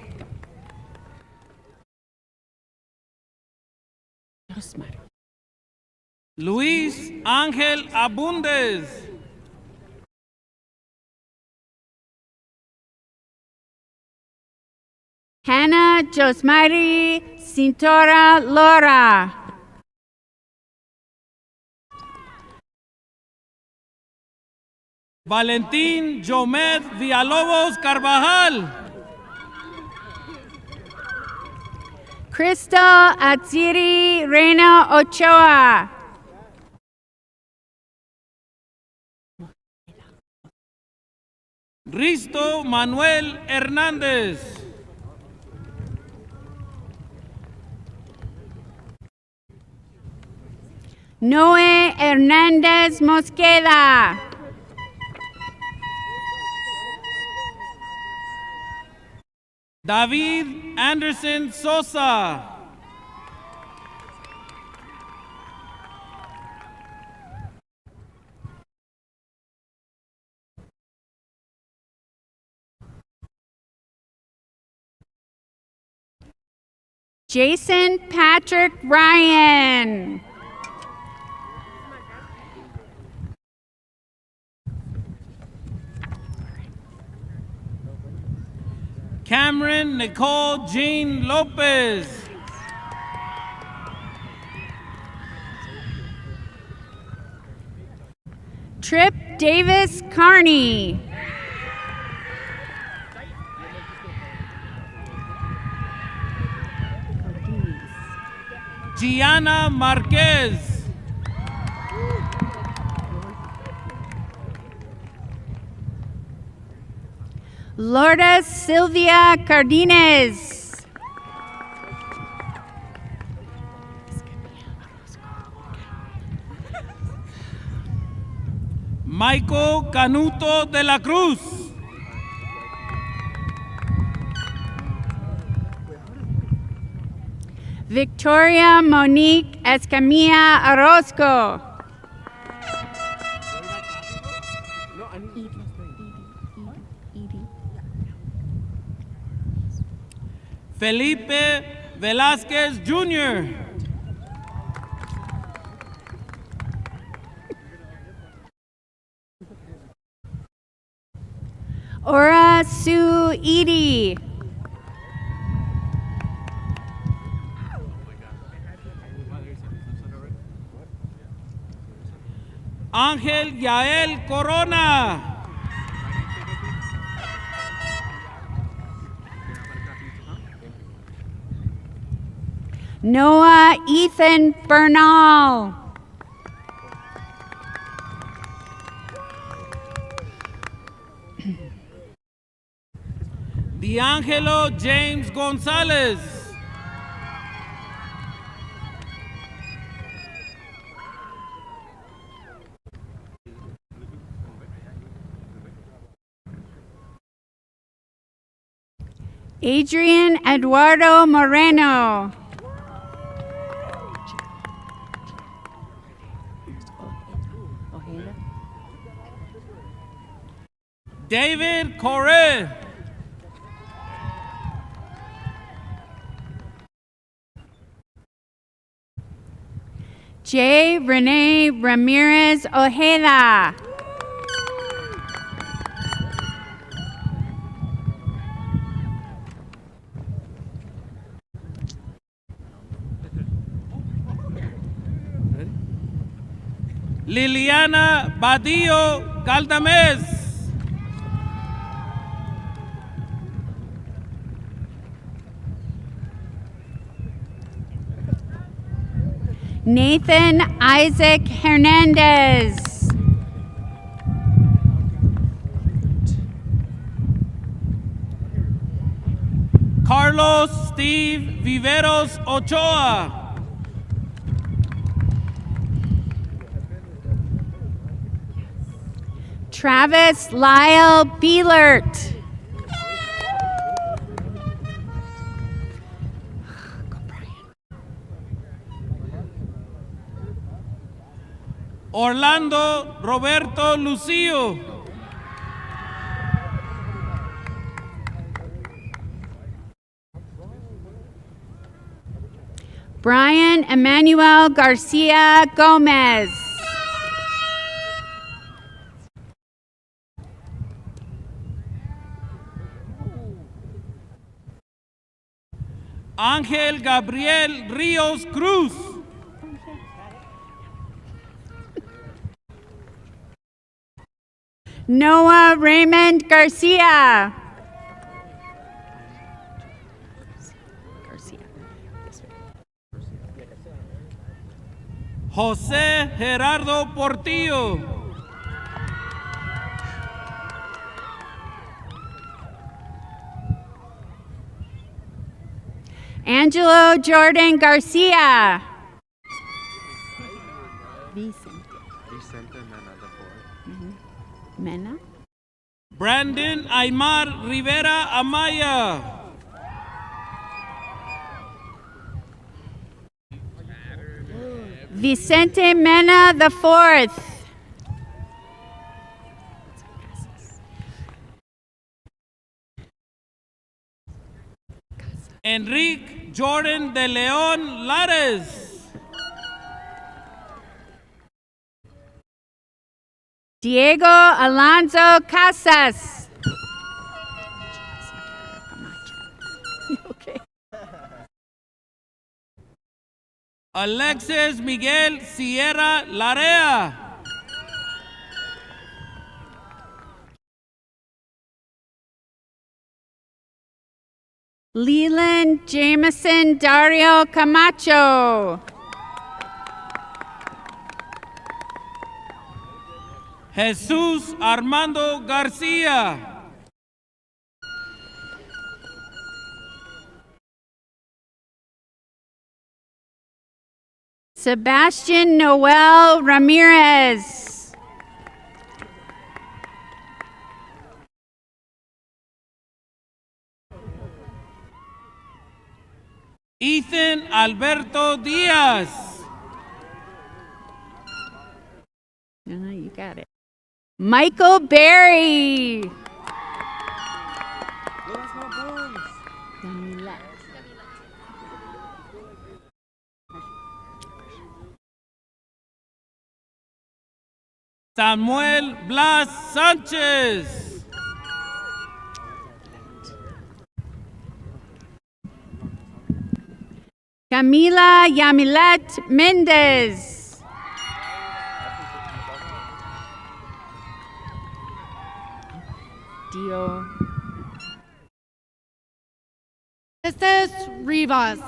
Speaker 5: Luis Ángel Abundes.
Speaker 6: Hannah Josmari Cintora Lora.
Speaker 5: Valentín Jomed Villalobos Carvajal.
Speaker 6: Crystal Atziri Reina Ochoa.
Speaker 5: Risto Manuel Hernández.
Speaker 6: Noé Hernández Mosqueda.
Speaker 5: David Anderson Sosa.
Speaker 6: Jason Patrick Ryan.
Speaker 5: Cameron Nicole Jean Lopez.
Speaker 6: Trip Davis Carney.
Speaker 5: Gianna Marquez.
Speaker 6: Lourdes Sylvia Cardenas.
Speaker 5: Michael Canuto de la Cruz.
Speaker 6: Victoria Monique Escamilla Orozco.
Speaker 5: Felipe Velázquez Jr.
Speaker 6: Ora Sue Edie.
Speaker 5: Ángel Yael Corona.
Speaker 6: Noah Ethan Bernal.
Speaker 5: D'Angelo James Gonzalez.
Speaker 6: Adrian Eduardo Moreno.
Speaker 5: David Correa.
Speaker 6: J. Renee Ramirez Ojeda.
Speaker 5: Liliana Badillo Galdames.
Speaker 6: Nathan Isaac Hernandez.
Speaker 5: Carlos Steve Viveros Ochoa.
Speaker 6: Travis Lyle Bielert.
Speaker 5: Orlando Roberto Lucio.
Speaker 6: Brian Emmanuel Garcia Gomez.
Speaker 5: Ángel Gabriel Ríos Cruz.
Speaker 6: Noah Raymond Garcia.
Speaker 5: José Gerardo Portillo.
Speaker 6: Angelo Jordan Garcia.
Speaker 7: Vicente Mena the fourth.
Speaker 6: Mena.
Speaker 5: Brandon Aymar Rivera Amaya.
Speaker 6: Vicente Mena the fourth.
Speaker 5: Enrique Jordan de León Lares.
Speaker 6: Diego Alonso Casas. Okay.
Speaker 5: Alexis Miguel Sierra Larea.
Speaker 6: Leland Jameson Dario Camacho.
Speaker 5: Jesús Armando García.
Speaker 6: Sebastian Noel Ramirez.
Speaker 5: Ethan Alberto Díaz.
Speaker 6: You got it. Michael Berry.
Speaker 5: Samuel Blas Sánchez.
Speaker 6: Camila Yamilet Mendez. Dio.
Speaker 8: Estes Rivas.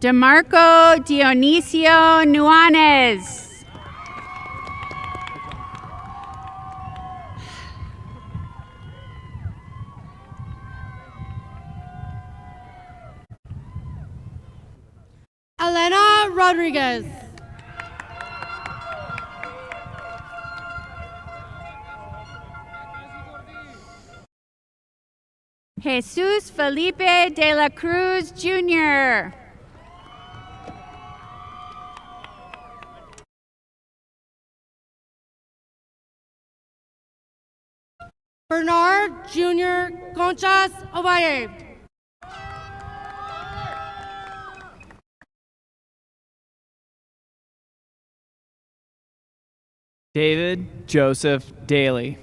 Speaker 6: DeMarco Dionisio Nuanez.
Speaker 8: Elena Rodriguez.
Speaker 6: Jesus Felipe de la Cruz Jr.
Speaker 8: Bernard Jr. Conchas Ovalle.
Speaker 9: David Joseph Daly.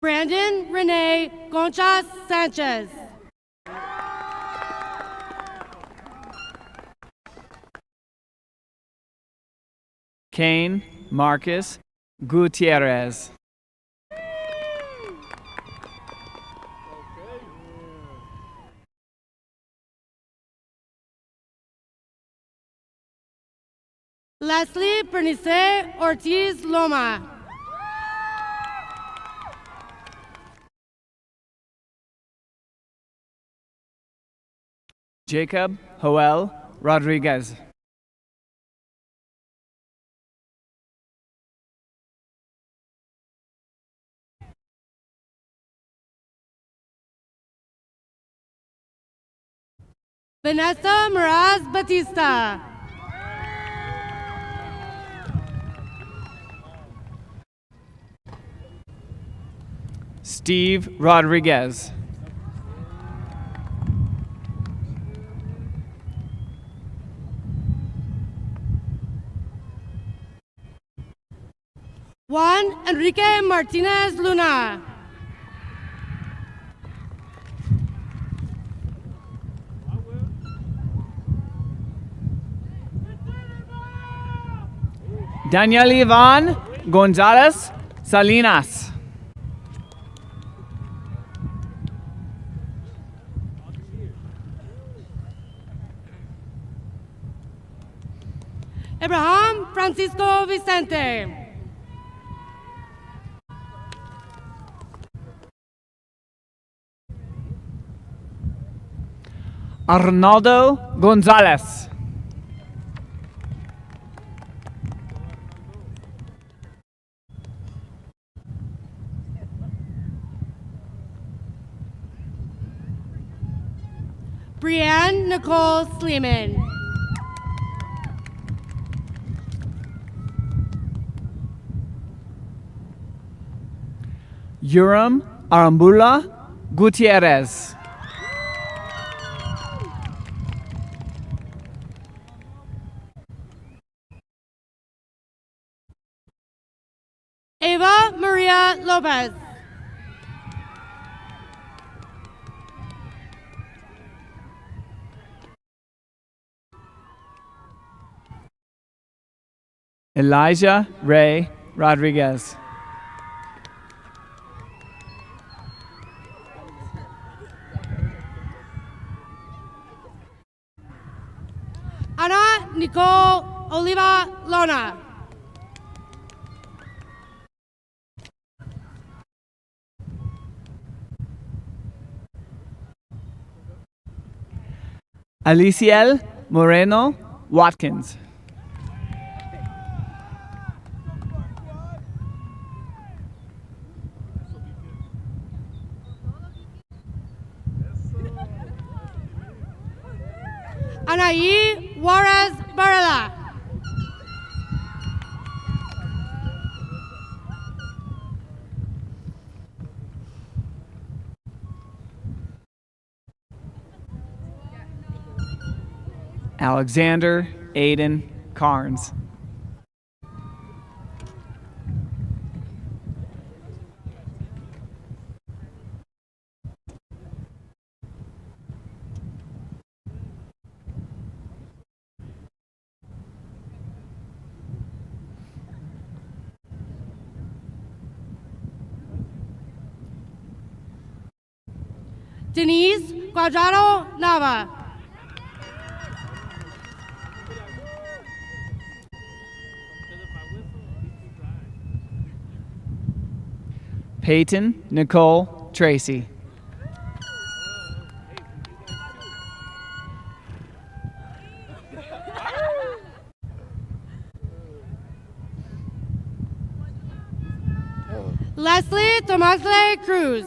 Speaker 8: Brandon Renee Conchas Sanchez.
Speaker 9: Kane Marcus Gutierrez.
Speaker 8: Leslie Bernice Ortiz Loma.
Speaker 9: Jacob Joel Rodriguez.
Speaker 8: Vanessa Miraz Batista.
Speaker 9: Steve Rodriguez.
Speaker 8: Juan Enrique Martinez Luna.
Speaker 9: Daniel Ivan Gonzalez Salinas.
Speaker 8: Abraham Francisco Vicente.
Speaker 9: Arnaldo Gonzalez.
Speaker 8: Brianne Nicole Sleeman.
Speaker 9: Urim Arambula Gutierrez.
Speaker 8: Eva Maria Lopez.
Speaker 9: Elijah Ray Rodriguez.
Speaker 8: Ana Nicole Oliva Lona.
Speaker 9: Aliciel Moreno Watkins.
Speaker 8: Anaí Juarez Varela.
Speaker 9: Alexander Aiden Carnes.
Speaker 8: Denise Cuadrado Nava.
Speaker 9: Peyton Nicole Tracy.
Speaker 8: Leslie Tomasle Cruz.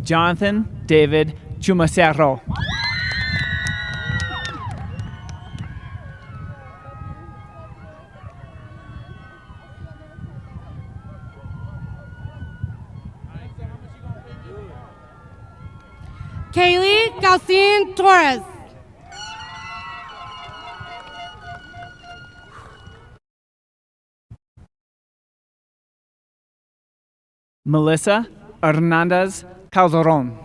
Speaker 9: Jonathan David Chumacero.
Speaker 8: Kaylee Galcine Torres.
Speaker 9: Melissa Hernandez Calderon.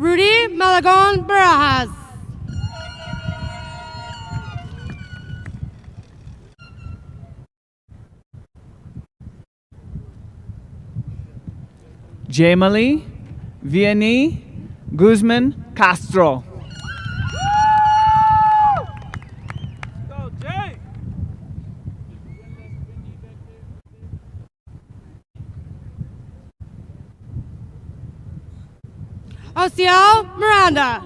Speaker 8: Rudy Malagon Barajas.
Speaker 9: Jamali Vianney Guzman Castro.
Speaker 5: Go, Jay!
Speaker 8: Osiel Miranda.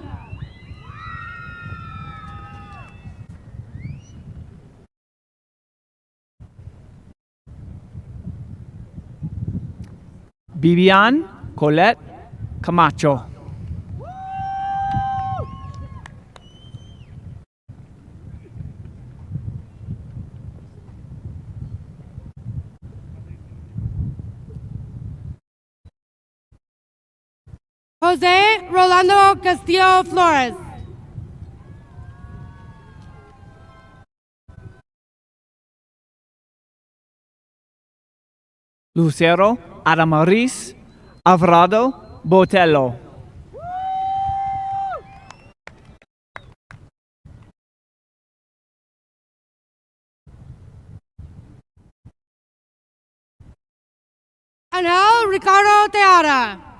Speaker 9: Bibian Colette Camacho.
Speaker 8: Jose Rolando Castillo Flores.
Speaker 9: Lucero Adamaris Alvarado Botello.
Speaker 8: Anel Ricardo Teara.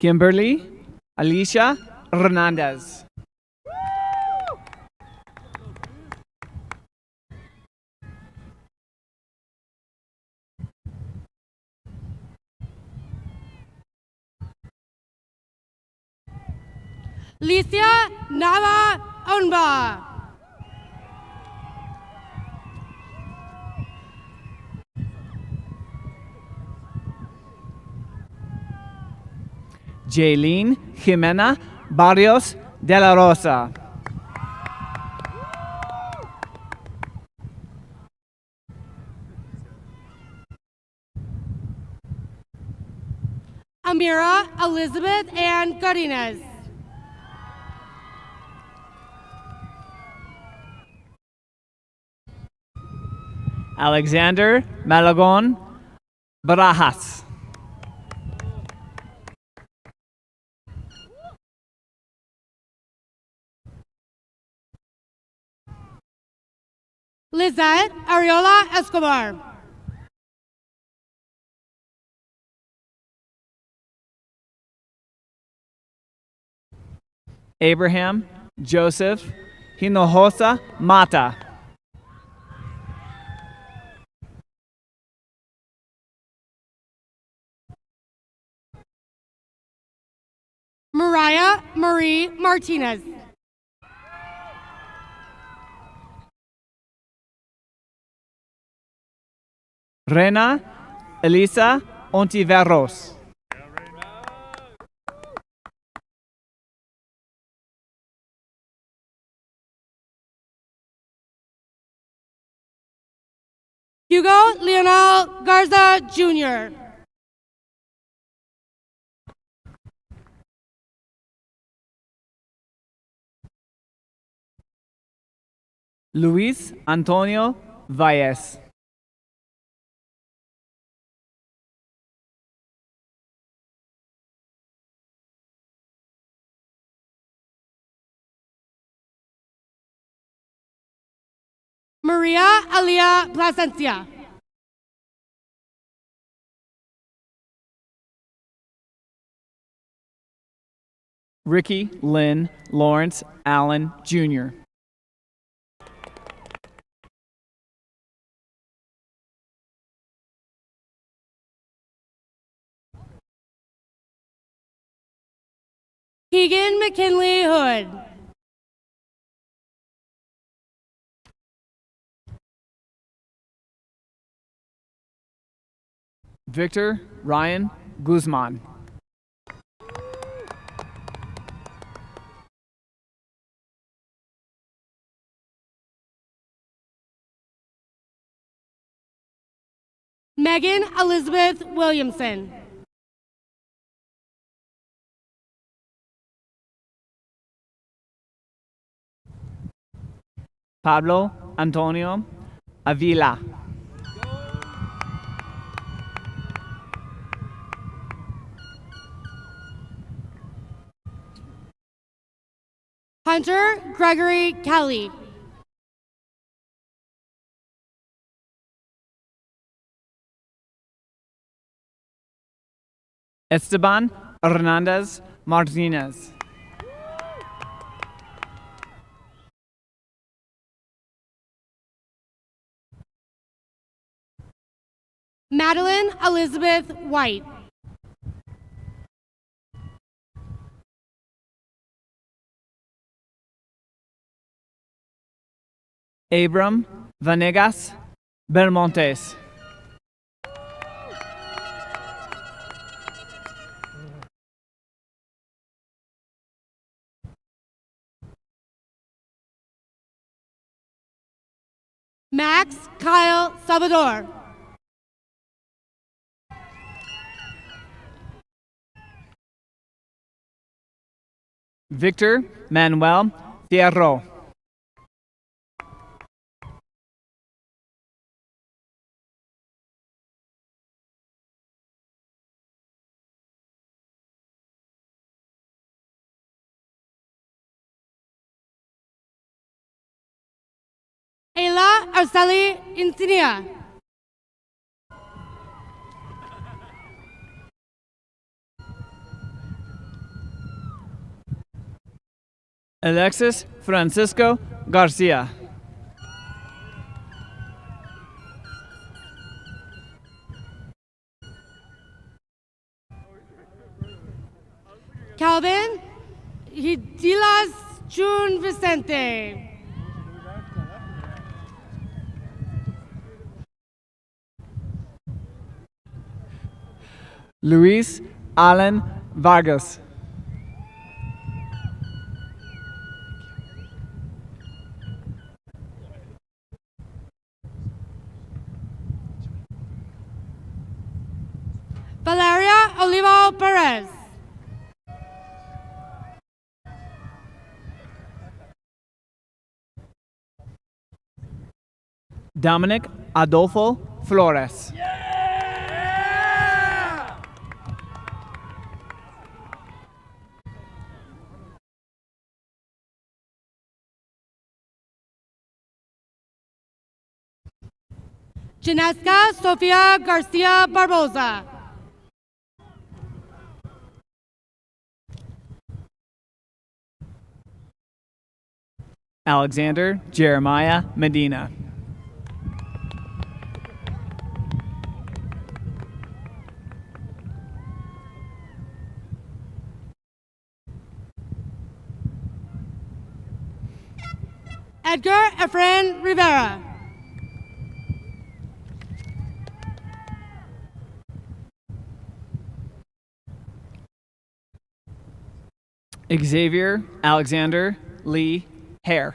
Speaker 9: Kimberly Alicia Hernandez.
Speaker 8: Licia Nava Onba.
Speaker 9: Jaylene Jimena Barrios de la Rosa.
Speaker 8: Amira Elizabeth Ann Godinez.
Speaker 9: Alexander Malagon Barajas.
Speaker 8: Lizette Ariola Escobar.
Speaker 9: Abraham Joseph Hinojosa Mata.
Speaker 8: Mariah Marie Martinez.
Speaker 9: Rena Elisa Ontiveros.
Speaker 8: Hugo Leonel Garza Jr.
Speaker 9: Luis Antonio Valles.
Speaker 8: Maria Alia Plasencia.
Speaker 9: Ricky Lynn Lawrence Allen Jr.
Speaker 8: Keegan McKinley Hood.
Speaker 9: Victor Ryan Guzman.
Speaker 8: Megan Elizabeth Williamson.
Speaker 9: Pablo Antonio Avila.
Speaker 8: Hunter Gregory Kelly.
Speaker 9: Esteban Hernandez Martinez.
Speaker 8: Madeline Elizabeth White.
Speaker 9: Abram Vanegas Belmontes.
Speaker 8: Max Kyle Salvador.
Speaker 9: Victor Manuel Fierro.
Speaker 8: Ayla Arceli Insignia.
Speaker 9: Alexis Francisco Garcia.
Speaker 8: Calvin Hidilas June Vicente.
Speaker 9: Luis Allen Vargas.
Speaker 8: Valeria Olivo Perez.
Speaker 9: Dominic Adolfo Flores.
Speaker 8: Janeska Sofia Garcia Barboza.
Speaker 9: Alexander Jeremiah Medina.
Speaker 8: Edgar Efren Rivera.
Speaker 9: Xavier Alexander Lee Hare.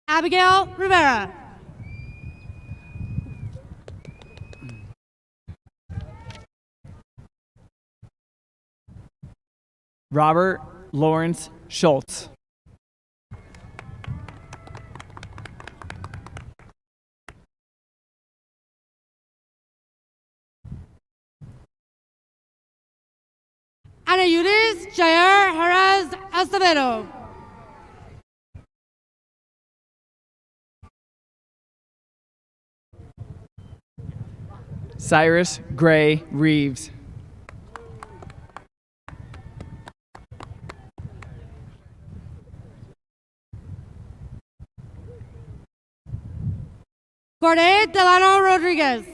Speaker 8: Abigail Rivera.
Speaker 9: Robert Lawrence Schultz.
Speaker 8: Anayudis Jair Jerez Acevedo.
Speaker 9: Cyrus Gray Reeves.
Speaker 8: Corday Delano Rodriguez.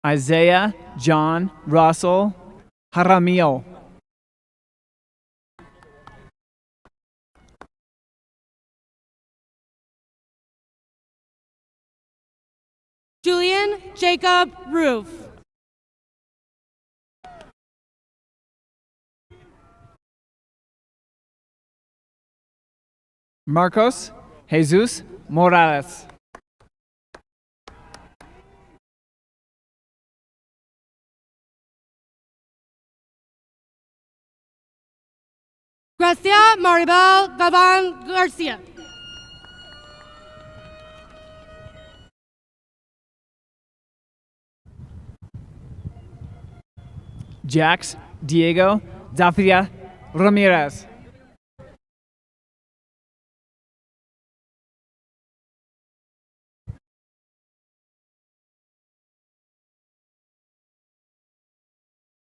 Speaker 9: Isaiah John Russell Jaramillo.
Speaker 8: Julian Jacob Roof.
Speaker 9: Marcos Jesus Morales.
Speaker 8: Gracia Maribel Galvan Garcia.
Speaker 9: Jax Diego Zafia Ramirez.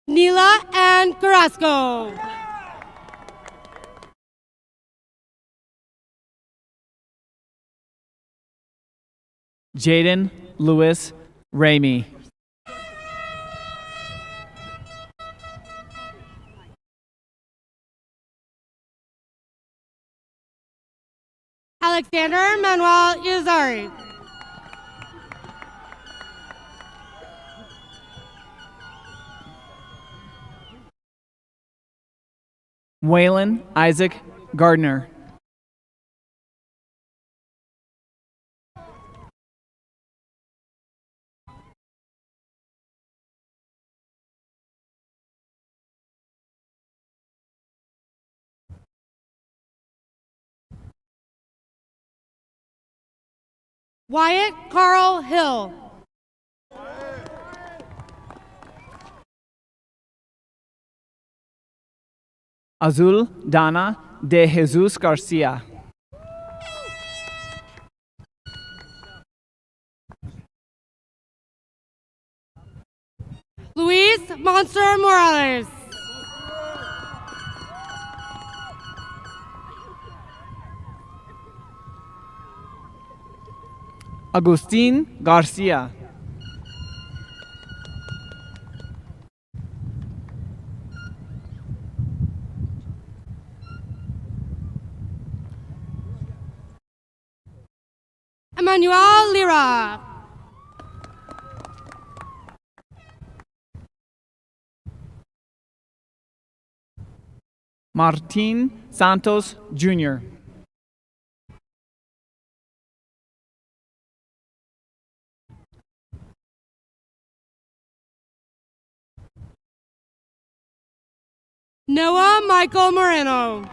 Speaker 8: Nila Ann Carrasco.
Speaker 9: Jaden Lewis Ramey.
Speaker 8: Alexander Manuel Izari.
Speaker 9: Waylon Isaac Gardner.
Speaker 8: Wyatt Carl Hill.
Speaker 9: Azul Dana de Jesus Garcia.
Speaker 8: Luis Monster Morales.
Speaker 9: Agustin Garcia.
Speaker 8: Emmanuel Lira.
Speaker 9: Martin Santos Jr.
Speaker 8: Noah Michael Moreno.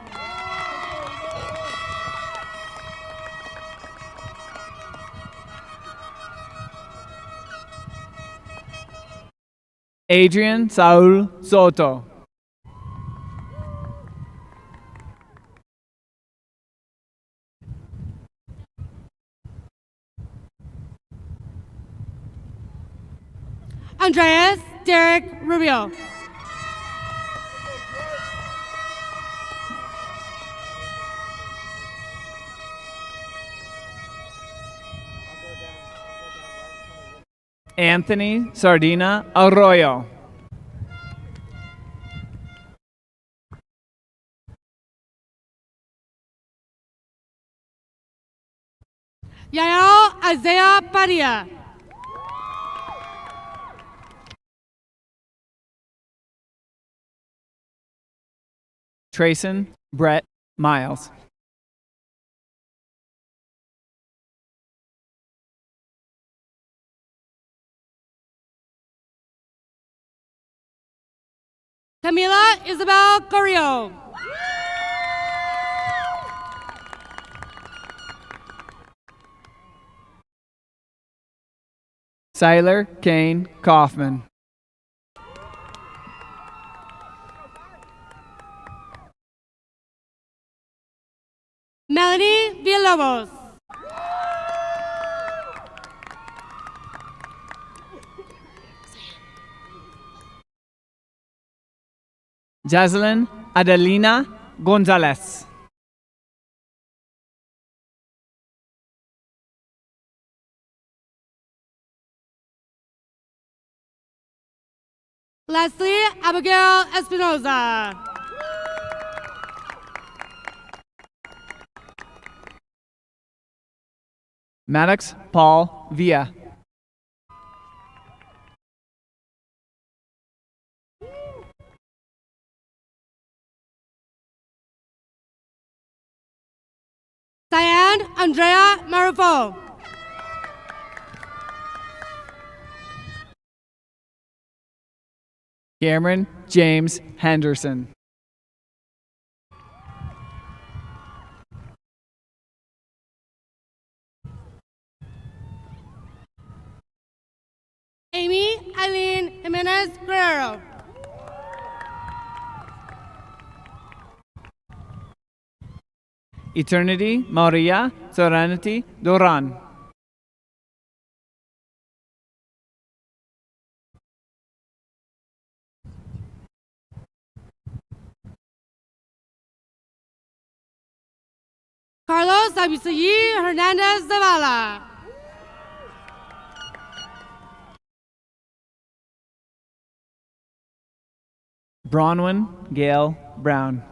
Speaker 9: Adrian Saul Soto.
Speaker 8: Andreas Derek Rubio.
Speaker 9: Anthony Sardina Arroyo.
Speaker 8: Yael Isaiah Padilla.
Speaker 9: Trayson Brett Miles.
Speaker 8: Camila Isabel Carrillo.
Speaker 9: Siler Kane Kaufman.
Speaker 8: Melanie Villalobos.
Speaker 9: Jaslyn Adelina Gonzalez.
Speaker 8: Leslie Abigail Espinoza.
Speaker 9: Maddox Paul Villa.
Speaker 8: and Andrea Marufo.
Speaker 9: Cameron James Henderson.
Speaker 8: Amy Eileen Jimenez Guerrero.
Speaker 9: Eternity Maria Serenity Duran.
Speaker 8: Carlos Abisayi Hernandez Zavala.
Speaker 9: Bronwyn Gail Brown.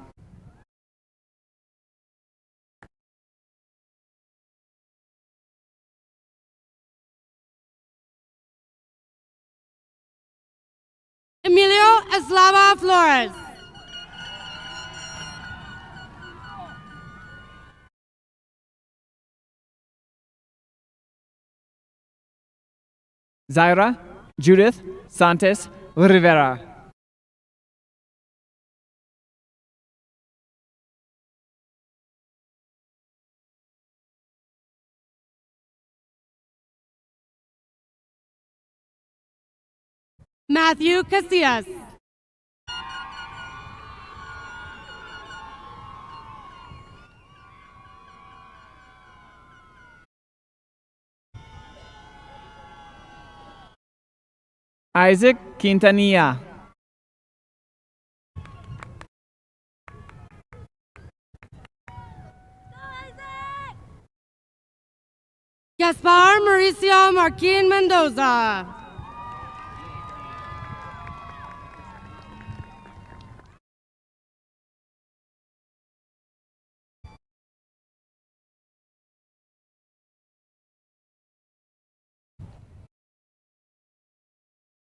Speaker 8: Emilio Eslava Flores.
Speaker 9: Zaira Judith Santos Rivera.
Speaker 8: Matthew Casillas.
Speaker 9: Isaac Quintanilla.
Speaker 8: Gaspar Mauricio Marquin Mendoza.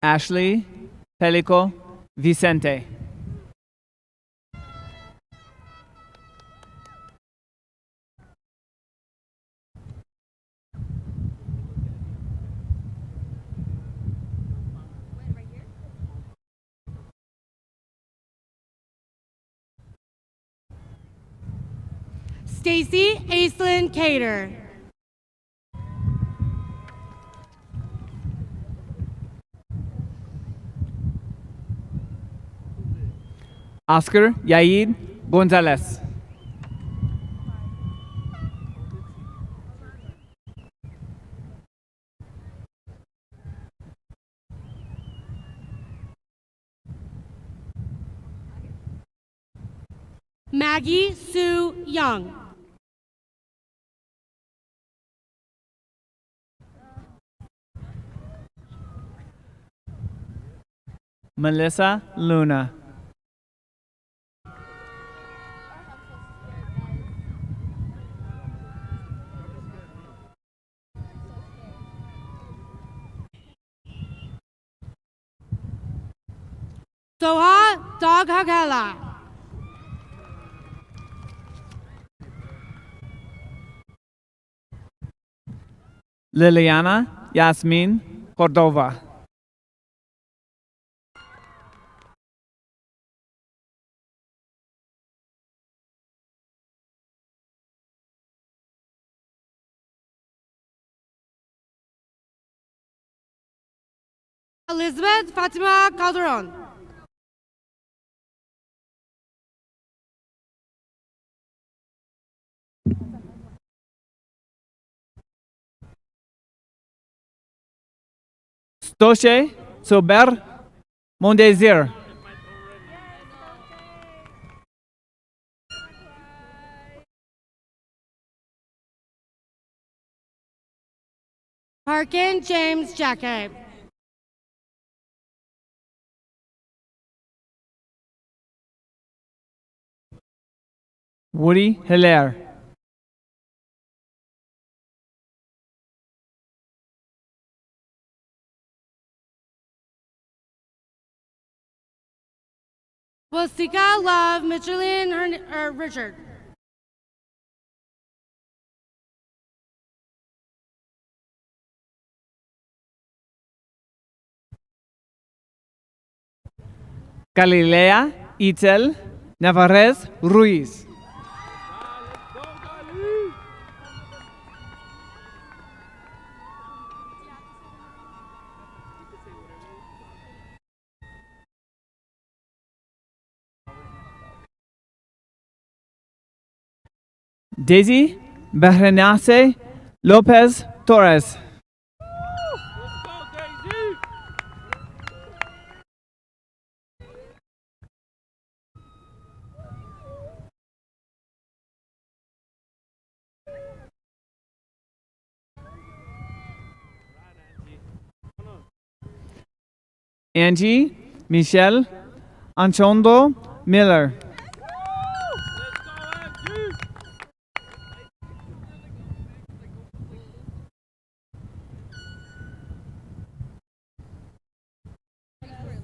Speaker 9: Ashley Pelico Vicente.
Speaker 8: Stacy Aislinn Cater.
Speaker 9: Oscar Yair Gonzalez.
Speaker 8: Maggie Sue Young.
Speaker 9: Melissa Luna.
Speaker 8: Soha Doghagala.
Speaker 9: Liliana Yasmin Cordova.
Speaker 8: Elizabeth Fatima Calderon.
Speaker 9: Stoche Sober Mondesir.
Speaker 8: Harkin James Jacquet.
Speaker 9: Woody Hilaire.
Speaker 8: Wasika Love Micheline Richard.
Speaker 9: Galilea Itzel Navarez Ruiz. Daisy Berenice Lopez Torres. Angie Michelle Anchondo Miller.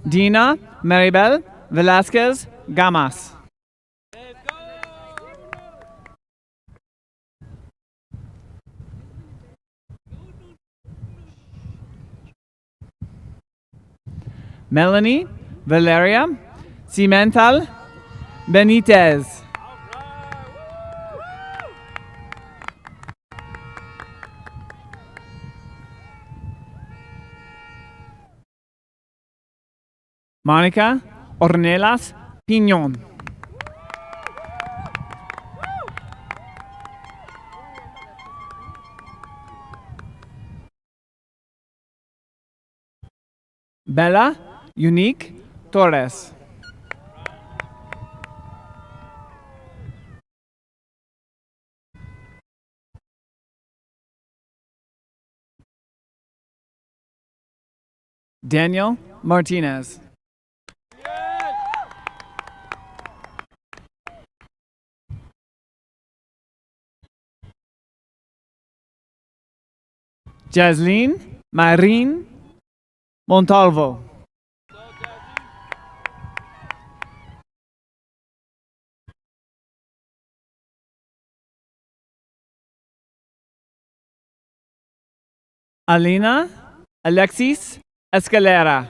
Speaker 9: Dina Maribel Velasquez Gamas. Melanie Valeria Cimental Benitez. Monica Ornelas Piñón. Bella Unique Torres. Daniel Martinez. Jasleen Marin Montalvo. Alina Alexis Escalera.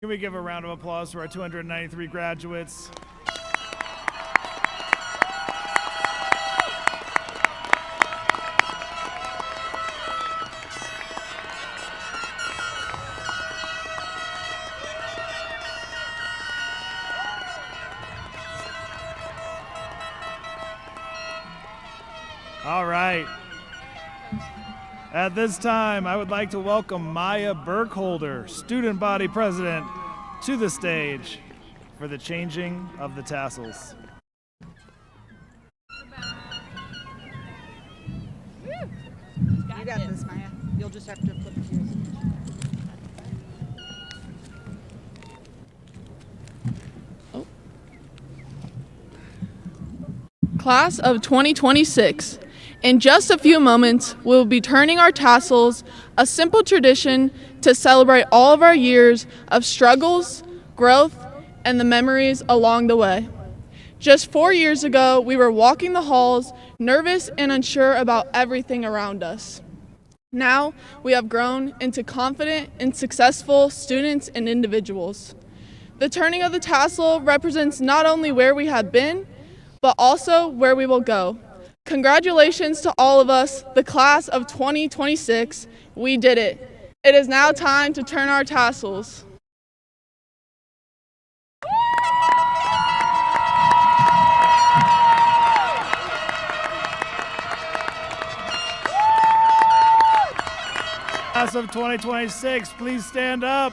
Speaker 1: Can we give a round of applause to our 293 graduates? All right. At this time, I would like to welcome Maya Burkholder, Student Body President, to the stage for the changing of the tassels.
Speaker 10: You got this, Maya. You'll just have to flip it.
Speaker 11: Class of 2026. In just a few moments, we'll be turning our tassels, a simple tradition to celebrate all of our years of struggles, growth, and the memories along the way. Just 4 years ago, we were walking the halls, nervous and unsure about everything around us. Now, we have grown into confident and successful students and individuals. The turning of the tassel represents not only where we have been, but also where we will go. Congratulations to all of us, the class of 2026. We did it. It is now time to turn our tassels.
Speaker 1: Class of 2026, please stand up.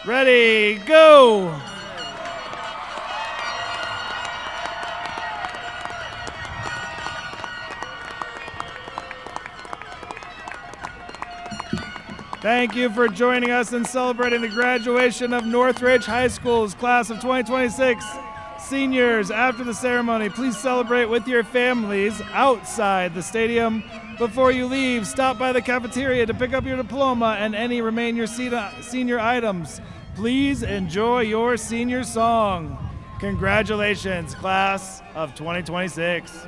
Speaker 1: Ready, go! Thank you for joining us in celebrating the graduation of Northridge High School's class of 2026. Seniors, after the ceremony, please celebrate with your families outside the stadium. Before you leave, stop by the cafeteria to pick up your diploma and any senior items. Please enjoy your senior song. Congratulations, class of 2026.